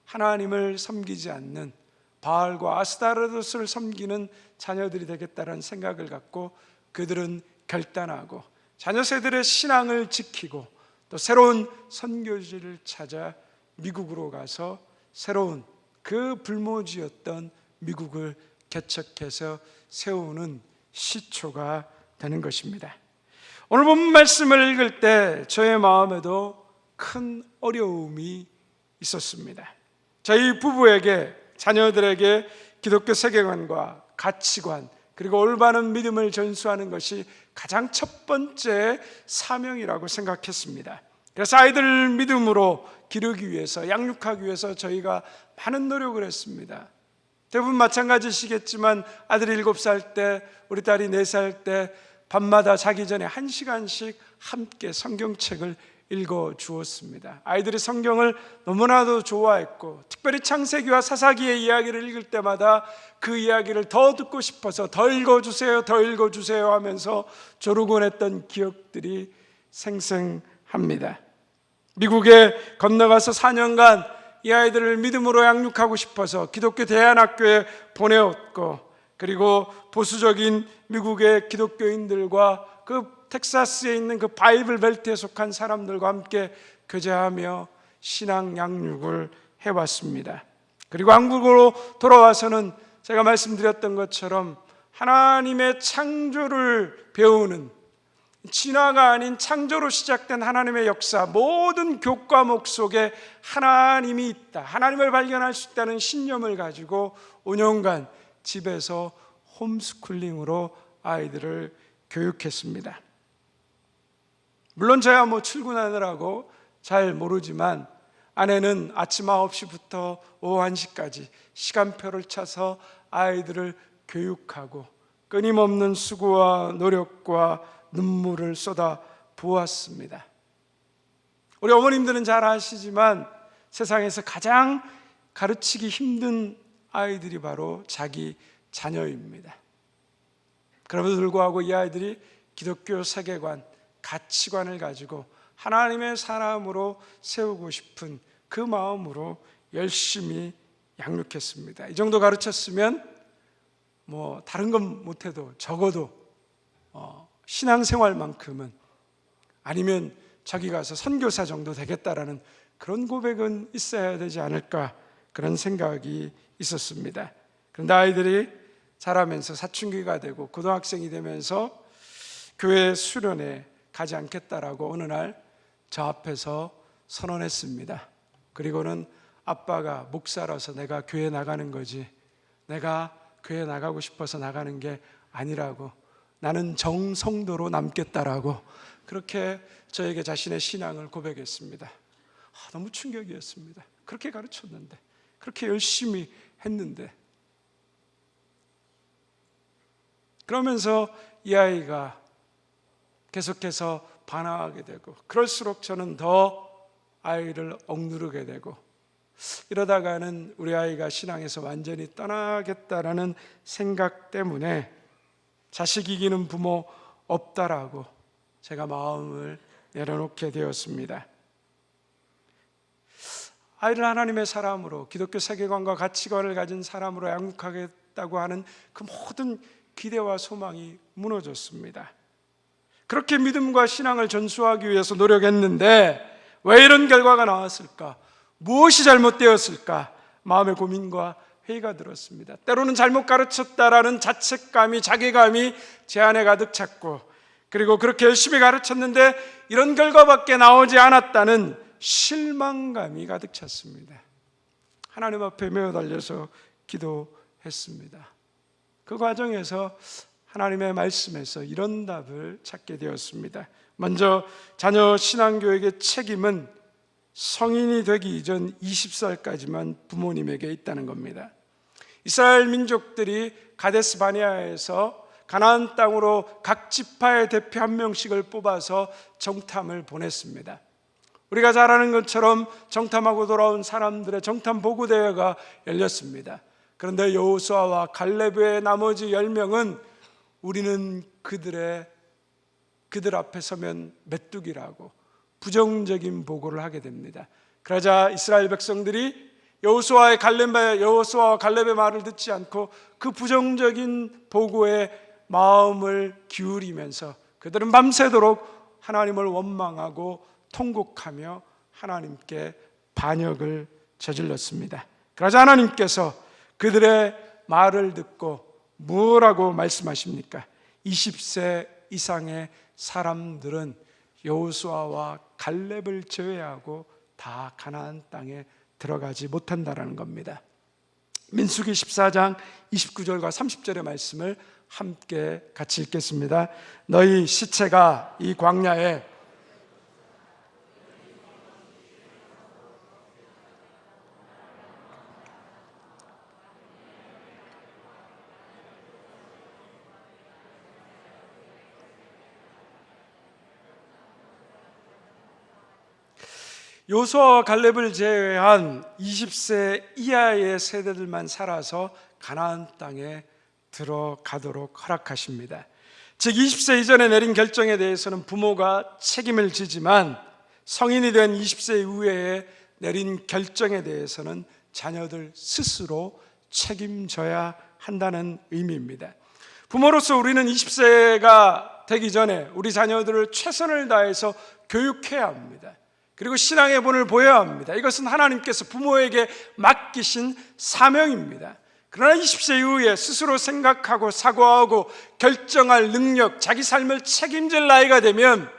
하나님을 섬기지 않는 바알과 아스타르도스를 섬기는 자녀들이 되겠다는 생각을 갖고 그들은 결단하고 자녀 세대의 신앙을 지키고 또 새로운 선교지를 찾아 미국으로 가서 새로운 그 불모지였던 미국을 개척해서 세우는 시초가 되는 것입니다. 오늘 본 말씀을 읽을 때 저의 마음에도 큰 어려움이 있었습니다. 저희 부부에게 자녀들에게 기독교 세계관과 가치관 그리고 올바른 믿음을 전수하는 것이 가장 첫 번째 사명이라고 생각했습니다. 그래서 아이들 믿음으로 기르기 위해서 양육하기 위해서 저희가 많은 노력을 했습니다. 대부분 마찬가지시겠지만 아들이 7살 때 우리 딸이 4살 때 밤마다 자기 전에 1시간씩 함께 성경책을 읽어주었습니다. 아이들이 성경을 너무나도 좋아했고 특별히 창세기와 사사기의 이야기를 읽을 때마다 그 이야기를 더 듣고 싶어서 더 읽어주세요 더 읽어주세요 하면서 조르곤 했던 기억들이 생생합니다. 미국에 건너가서 4년간 이 아이들을 믿음으로 양육하고 싶어서 기독교 대안학교에 보내었고 그리고 보수적인 미국의 기독교인들과 그 텍사스에 있는 그 바이블 벨트에 속한 사람들과 함께 교제하며 신앙 양육을 해왔습니다. 그리고 한국으로 돌아와서는 제가 말씀드렸던 것처럼 하나님의 창조를 배우는, 진화가 아닌 창조로 시작된 하나님의 역사, 모든 교과목 속에 하나님이 있다, 하나님을 발견할 수 있다는 신념을 가지고 5년간 집에서 홈스쿨링으로 아이들을 교육했습니다. 물론 저야 출근하느라고 잘 모르지만 아내는 아침 9시부터 오후 1시까지 시간표를 짜서 아이들을 교육하고 끊임없는 수고와 노력과 눈물을 쏟아 부었습니다. 우리 어머님들은 잘 아시지만 세상에서 가장 가르치기 힘든 아이들이 바로 자기 자녀입니다. 그럼에도 불구하고 이 아이들이 기독교 세계관, 가치관을 가지고 하나님의 사람으로 세우고 싶은 그 마음으로 열심히 양육했습니다. 이 정도 가르쳤으면 다른 건 못해도 적어도 신앙생활만큼은, 아니면 저기 가서 선교사 정도 되겠다라는 그런 고백은 있어야 되지 않을까, 그런 생각이 있었습니다. 그런데 아이들이 자라면서 사춘기가 되고 고등학생이 되면서 교회 수련회 가지 않겠다라고 어느 날 저 앞에서 선언했습니다. 그리고는 아빠가 목사라서 내가 교회 나가는 거지, 내가 교회 나가고 싶어서 나가는 게 아니라고, 나는 정성도로 남겠다라고 그렇게 저에게 자신의 신앙을 고백했습니다. 너무 충격이었습니다. 그렇게 가르쳤는데, 그렇게 열심히 했는데. 그러면서 이 아이가 계속해서 반항하게 되고, 그럴수록 저는 더 아이를 억누르게 되고, 이러다가는 우리 아이가 신앙에서 완전히 떠나겠다라는 생각 때문에 자식 이기는 부모 없다라고 제가 마음을 내려놓게 되었습니다. 아이를 하나님의 사람으로, 기독교 세계관과 가치관을 가진 사람으로 양육하겠다고 하는 그 모든 기대와 소망이 무너졌습니다. 그렇게 믿음과 신앙을 전수하기 위해서 노력했는데 왜 이런 결과가 나왔을까? 무엇이 잘못되었을까? 마음의 고민과 회의가 들었습니다. 때로는 잘못 가르쳤다라는 자책감이, 자괴감이 제 안에 가득 찼고, 그리고 그렇게 열심히 가르쳤는데 이런 결과밖에 나오지 않았다는 실망감이 가득 찼습니다. 하나님 앞에 메어 달려서 기도했습니다. 그 과정에서 하나님의 말씀에서 이런 답을 찾게 되었습니다. 먼저 자녀 신앙교육의 책임은 성인이 되기 이전 20살까지만 부모님에게 있다는 겁니다. 이스라엘 민족들이 가데스 바네아에서 가나안 땅으로 각 지파의 대표 한 명씩을 뽑아서 정탐을 보냈습니다. 우리가 잘 아는 것처럼 정탐하고 돌아온 사람들의 정탐 보고 대회가 열렸습니다. 그런데 여호수아와 갈렙의 나머지 10명은 우리는 그들 앞에 서면 메뚜기라고 부정적인 보고를 하게 됩니다. 그러자 이스라엘 백성들이 여호수아와 갈렙의 말을 듣지 않고 그 부정적인 보고에 마음을 기울이면서 그들은 밤새도록 하나님을 원망하고 통곡하며 하나님께 반역을 저질렀습니다. 그러자 하나님께서 그들의 말을 듣고 뭐라고 말씀하십니까? 20세 이상의 사람들은 여호수아와 갈렙을 제외하고 다 가나안 땅에 들어가지 못한다라는 겁니다. 민수기 14장 29절과 30절의 말씀을 함께 같이 읽겠습니다. 너희 시체가 이 광야에 여호수아와 갈렙을 제외한 20세 이하의 세대들만 살아서 가나안 땅에 들어가도록 허락하십니다. 즉 20세 이전에 내린 결정에 대해서는 부모가 책임을 지지만 성인이 된 20세 이후에 내린 결정에 대해서는 자녀들 스스로 책임져야 한다는 의미입니다. 부모로서 우리는 20세가 되기 전에 우리 자녀들을 최선을 다해서 교육해야 합니다. 그리고 신앙의 본을 보여야 합니다. 이것은 하나님께서 부모에게 맡기신 사명입니다. 그러나 20세 이후에 스스로 생각하고 사고하고 결정할 능력, 자기 삶을 책임질 나이가 되면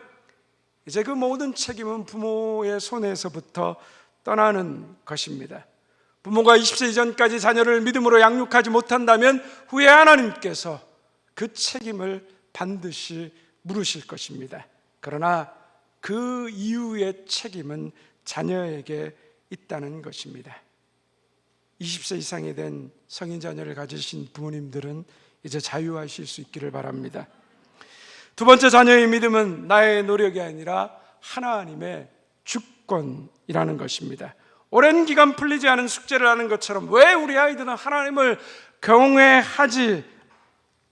이제 그 모든 책임은 부모의 손에서부터 떠나는 것입니다. 부모가 20세 이전까지 자녀를 믿음으로 양육하지 못한다면 후에 하나님께서 그 책임을 반드시 물으실 것입니다. 그러나 그 이후의 책임은 자녀에게 있다는 것입니다. 20세 이상이 된 성인 자녀를 가지신 부모님들은 이제 자유하실 수 있기를 바랍니다. 두 번째, 자녀의 믿음은 나의 노력이 아니라 하나님의 주권이라는 것입니다. 오랜 기간 풀리지 않은 숙제를 하는 것처럼 왜 우리 아이들은 하나님을 경외하지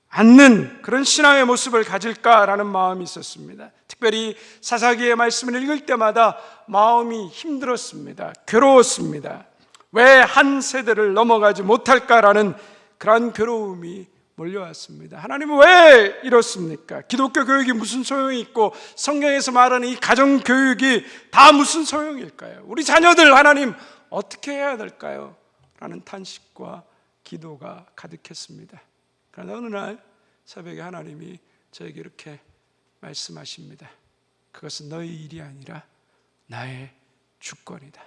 않는 그런 신앙의 모습을 가질까라는 마음이 있었습니다. 특별히 사사기의 말씀을 읽을 때마다 마음이 힘들었습니다. 괴로웠습니다. 왜 한 세대를 넘어가지 못할까라는 그러한 괴로움이 몰려왔습니다. 하나님은 왜 이렇습니까? 기독교 교육이 무슨 소용이 있고 성경에서 말하는 이 가정 교육이 다 무슨 소용일까요? 우리 자녀들 하나님 어떻게 해야 될까요? 라는 탄식과 기도가 가득했습니다. 그러나 어느 날 새벽에 하나님이 저에게 이렇게 말씀하십니다. 그것은 너의 일이 아니라 나의 주권이다.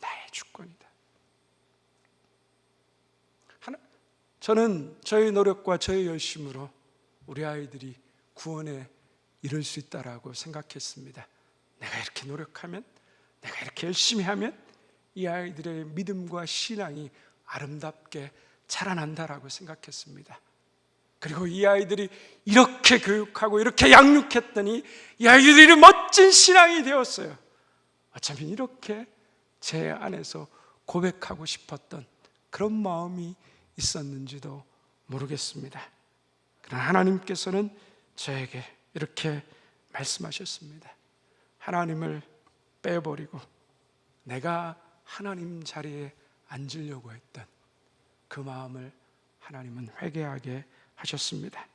나의 주권이다. 저는 저의 노력과 저의 열심으로 우리 아이들이 구원에 이를 수 있다라고 생각했습니다. 내가 이렇게 노력하면, 내가 이렇게 열심히 하면 이 아이들의 믿음과 신앙이 아름답게 자라난다라고 생각했습니다. 그리고 이 아이들이 이렇게 교육하고 이렇게 양육했더니 이 아이들이 멋진 신앙이 되었어요. 어쩌면 이렇게 제 안에서 고백하고 싶었던 그런 마음이 있었는지도 모르겠습니다. 그러나 하나님께서는 저에게 이렇게 말씀하셨습니다. 하나님을 빼버리고 내가 하나님 자리에 앉으려고 했던 그 마음을 하나님은 회개하게 하셨습니다.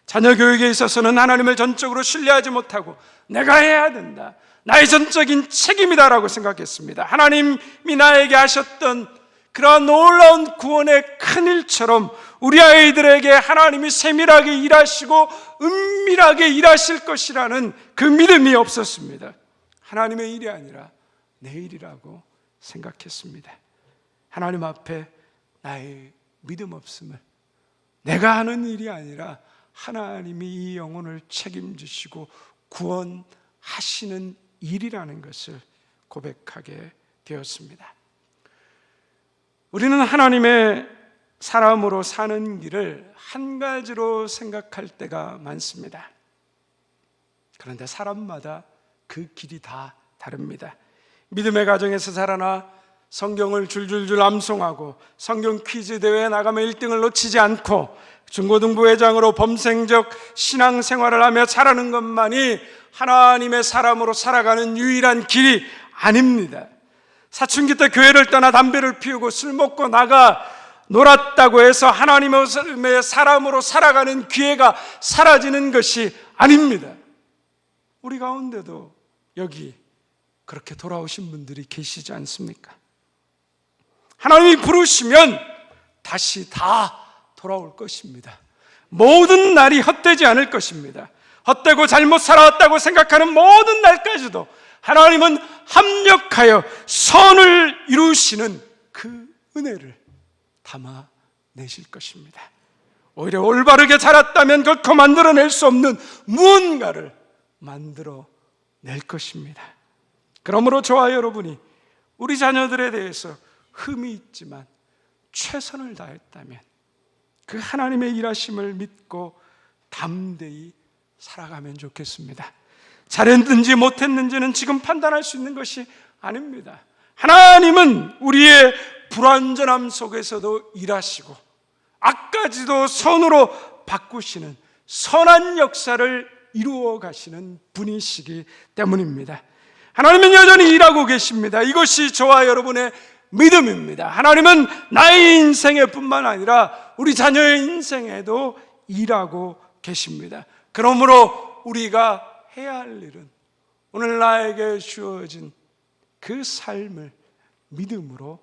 자녀 교육에 있어서는 하나님을 전적으로 신뢰하지 못하고 내가 해야 된다, 나의 전적인 책임이다라고 생각했습니다. 하나님이 나에게 하셨던 그러한 놀라운 구원의 큰 일처럼 우리 아이들에게 하나님이 세밀하게 일하시고 은밀하게 일하실 것이라는 그 믿음이 없었습니다. 하나님의 일이 아니라 내 일이라고 생각했습니다. 하나님 앞에 나의 믿음 없음을, 내가 하는 일이 아니라 하나님이 이 영혼을 책임지시고 구원하시는 일이라는 것을 고백하게 되었습니다. 우리는 하나님의 사람으로 사는 길을 한 가지로 생각할 때가 많습니다. 그런데 사람마다 그 길이 다 다릅니다. 믿음의 가정에서 자라나 성경을 줄줄줄 암송하고 성경 퀴즈 대회에 나가면 1등을 놓치지 않고 중고등부 회장으로 범생적 신앙생활을 하며 자라는 것만이 하나님의 사람으로 살아가는 유일한 길이 아닙니다. 사춘기 때 교회를 떠나 담배를 피우고 술 먹고 나가 놀았다고 해서 하나님의 사람으로 살아가는 기회가 사라지는 것이 아닙니다. 우리 가운데도 여기 그렇게 돌아오신 분들이 계시지 않습니까? 하나님이 부르시면 다시 다 돌아올 것입니다. 모든 날이 헛되지 않을 것입니다. 헛되고 잘못 살아왔다고 생각하는 모든 날까지도 하나님은 합력하여 선을 이루시는 그 은혜를 담아내실 것입니다. 오히려 올바르게 자랐다면 결코 만들어낼 수 없는 무언가를 만들어낼 것입니다. 그러므로 저와 여러분이 우리 자녀들에 대해서 흠이 있지만 최선을 다했다면 그 하나님의 일하심을 믿고 담대히 살아가면 좋겠습니다. 잘했는지 못했는지는 지금 판단할 수 있는 것이 아닙니다. 하나님은 우리의 불완전함 속에서도 일하시고 악까지도 선으로 바꾸시는 선한 역사를 이루어 가시는 분이시기 때문입니다. 하나님은 여전히 일하고 계십니다. 이것이 저와 여러분의 믿음입니다. 하나님은 나의 인생에 뿐만 아니라 우리 자녀의 인생에도 일하고 계십니다. 그러므로 우리가 해야 할 일은 오늘 나에게 주어진 그 삶을 믿음으로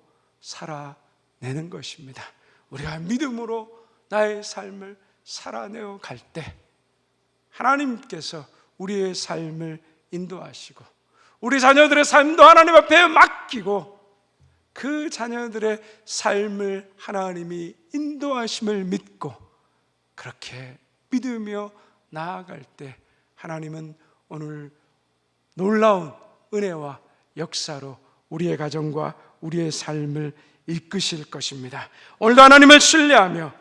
내는 것입니다. 우리가 믿음으로 나의 삶을 살아내어 갈 때 하나님께서 우리의 삶을 인도하시고 우리 자녀들의 삶도 하나님 앞에 맡기고 그 자녀들의 삶을 하나님이 인도하심을 믿고 그렇게 믿으며 나아갈 때 하나님은 오늘 놀라운 은혜와 역사로 우리의 가정과 우리의 삶을 이끄실 것입니다. 오늘도 하나님을 신뢰하며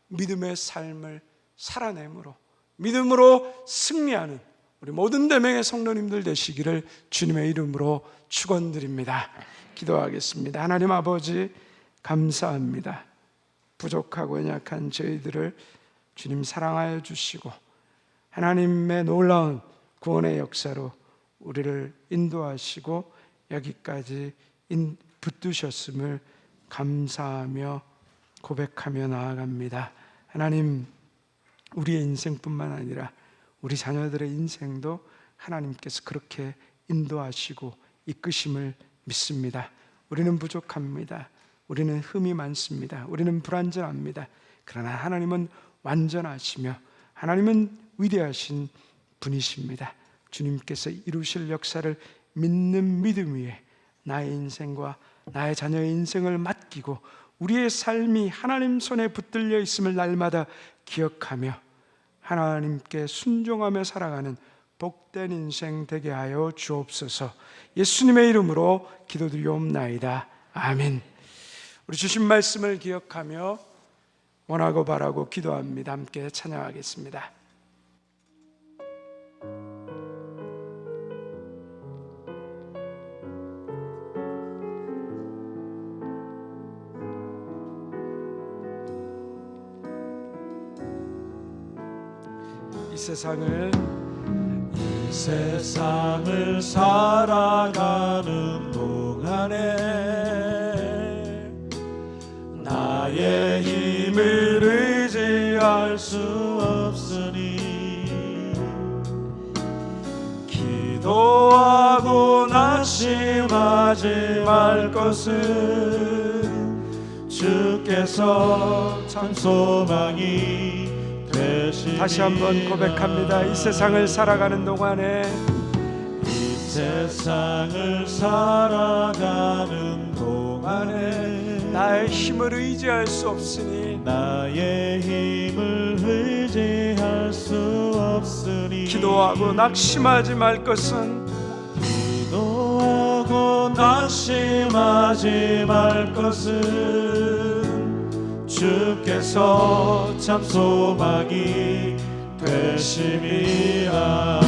믿음의 삶을 살아내므로 믿음으로 승리하는 우리 모든 대명의 성도님들 되시기를 주님의 이름으로 축원드립니다. 기도하겠습니다. 하나님 아버지 감사합니다. 부족하고 연약한 저희들을 주님 사랑하여 주시고 하나님의 놀라운 구원의 역사로 우리를 인도하시고 여기까지 붙드셨음을 감사하며 고백하며 나아갑니다. 하나님, 우리의 인생뿐만 아니라 우리 자녀들의 인생도 하나님께서 그렇게 인도하시고 이끄심을 믿습니다. 우리는 부족합니다. 우리는 흠이 많습니다. 우리는 불완전합니다. 그러나 하나님은 완전하시며 하나님은 위대하신 분이십니다. 주님께서 이루실 역사를 믿는 믿음 위에 나의 인생과 나의 자녀의 인생을 맡기고 우리의 삶이 하나님 손에 붙들려 있음을 날마다 기억하며 하나님께 순종하며 살아가는 복된 인생 되게 하여 주옵소서. 예수님의 이름으로 기도드리옵나이다. 아멘. 우리 주신 말씀을 기억하며 원하고 바라고 기도합니다. 함께 찬양하겠습니다. 이 세상을 살아가는 동안에 나의 힘을 의지할 수 없으니 기도하고 낙심하지 말 것은 주께서 참 소망이 되시니. 다시 한번 고백합니다. 이 세상을 살아가는 동안에 이 세상을 살아가는 동안에 나의 힘을 의지할 수 없으니 나의 힘을 의지할 수 없으니 기도하고 낙심하지 말 것은 기도하고 낙심하지 말 것은 주께서 참 소망이 되심이라.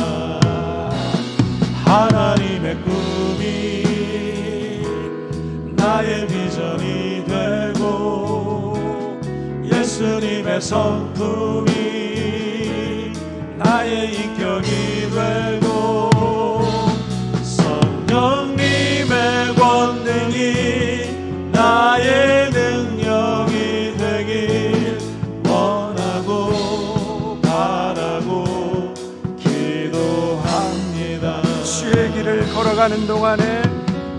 하나님의 꿈이 나의 비전이 되고 예수님의 성품이 나의 인격이 되고 성령님의 권능이 나의 능력이 되길 원하고 바라고 기도합니다. 주의 길을 걸어가는 동안에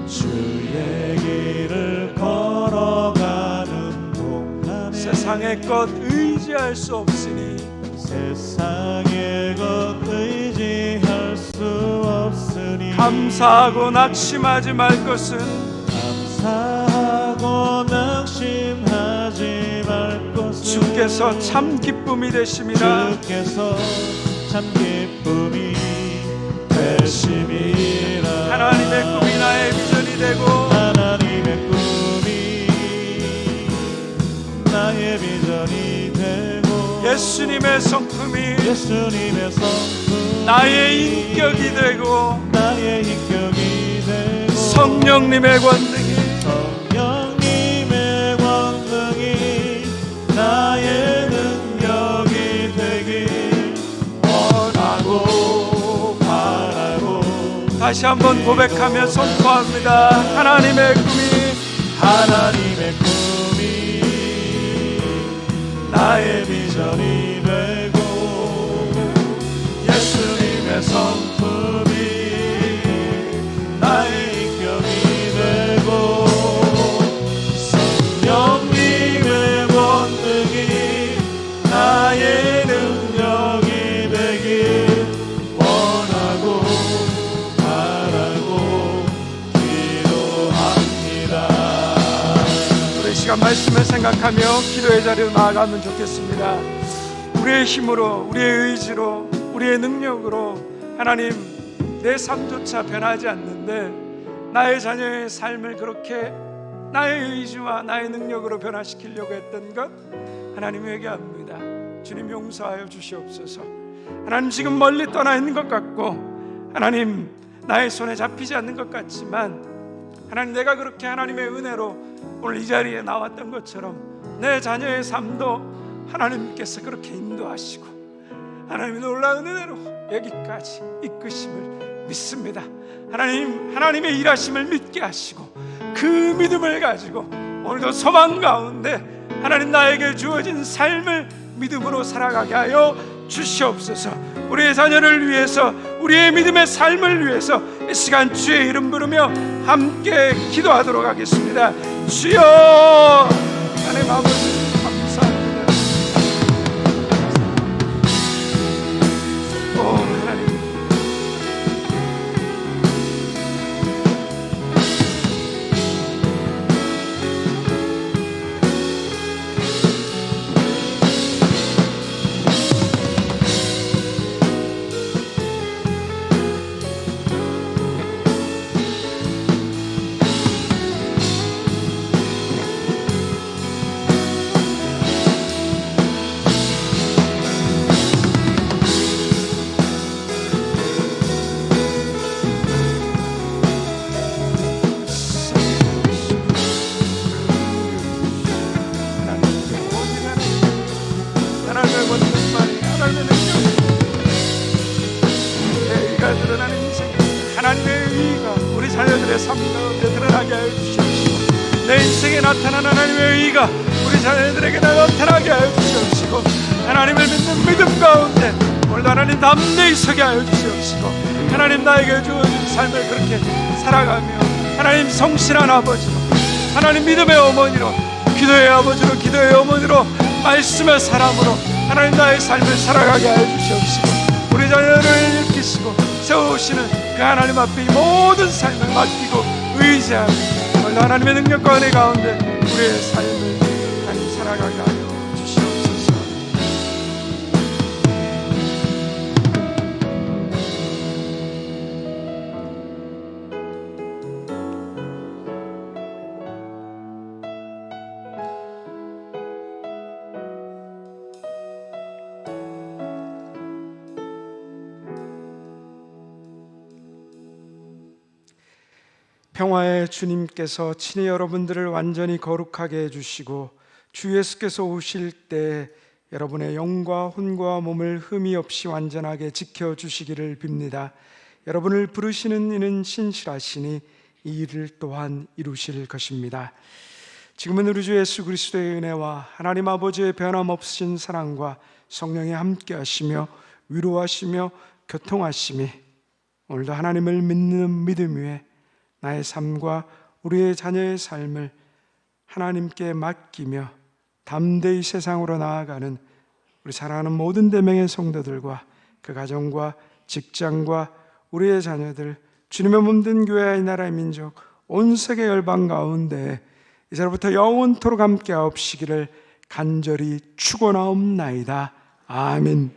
주의 길을 걸어가는 동안에 세상의 것 의지할 수 없으니 세상의 것 의지할 수 없으니 감사하고 낙심하지 말 것은 감사하고 낙심하지 말 것은 주께서 참 기쁨이 되심이라. 주께서 참 기쁨이 되심이라. 하나님의 꿈이 나의 비전이 되고 하나님의 꿈이 나의 비전이 되고 예수님의 성품이 나의 인격이 되고 나의 인격이 되고 성령님의 권능이 나의 능력이 되길 원하고 바라고. 다시 한번 고백하며 선포합니다. 하나님의 꿈이 나의 비전이 되고 예수님의 성품이 나의 인격이 되고 성령 시간 말씀을 생각하며 기도의 자리로 나아가면 좋겠습니다. 우리의 힘으로, 우리의 의지로, 우리의 능력으로 하나님, 내 삶조차 변하지 않는데 나의 자녀의 삶을 그렇게 나의 의지와 나의 능력으로 변화시키려고 했던 것 하나님 회개합니다. 주님 용서하여 주시옵소서. 하나님, 지금 멀리 떠나 있는 것 같고 하나님, 나의 손에 잡히지 않는 것 같지만 하나님, 내가 그렇게 하나님의 은혜로 오늘 이 자리에 나왔던 것처럼 내 자녀의 삶도 하나님께서 그렇게 인도하시고 하나님의 놀라운 은혜로 여기까지 이끄심을 믿습니다. 하나님, 하나님의 일하심을 믿게 하시고 그 믿음을 가지고 오늘도 소망 가운데 하나님, 나에게 주어진 삶을 믿음으로 살아가게 하여 주시옵소서. 우리의 자녀를 위해서, 우리의 믿음의 삶을 위해서 이 시간 주의 이름 부르며 함께 기도하도록 하겠습니다. 주여, 하나님 아버지 감사합니다. 오 하나님, 하나님의 원능만이, 하나님의 능력, 내 의가 드러나는 인생, 하나님의 의가 우리 자녀들의 삶 가운데 드러나게 하여 주시옵시고, 내 인생에 나타난 하나님의 의가 우리 자녀들에게 나타나게 하여 주시옵시고, 하나님을 믿는 믿음 가운데 오늘도 하나님 담대히 서게 하여 주시옵시고, 하나님, 나에게 주어진 삶을 그렇게 살아가며 하나님, 성실한 아버지로, 하나님 믿음의 어머니로, 기도의 아버지로, 기도의 어머니로, 말씀의 사람으로 하나님, 나의 삶을 살아가게 하여 주시옵시고, 우리 자녀를 일으키시고 세우시는 그 하나님 앞에 이 모든 삶을 맡기고 의지하고 오늘 하나님의 능력과 은혜 가운데 우리의 삶을 하나님 살아가게 하여 주시옵소서. 평화의 주님께서 친히 여러분들을 완전히 거룩하게 해주시고 주 예수께서 오실 때 여러분의 영과 혼과 몸을 흠이 없이 완전하게 지켜주시기를 빕니다. 여러분을 부르시는 이는 신실하시니 이 일을 또한 이루실 것입니다. 지금은 우리 주 예수 그리스도의 은혜와 하나님 아버지의 변함없으신 사랑과 성령이 함께 하시며 위로하시며 교통하심이 오늘도 하나님을 믿는 믿음 위에 나의 삶과 우리의 자녀의 삶을 하나님께 맡기며 담대히 세상으로 나아가는 우리 사랑하는 모든 대명의 성도들과 그 가정과 직장과 우리의 자녀들, 주님의 몸된 교회와 이 나라의 민족, 온 세계 열방 가운데 이제부터 영원토록 함께 하옵시기를 간절히 축원하옵나이다. 아멘.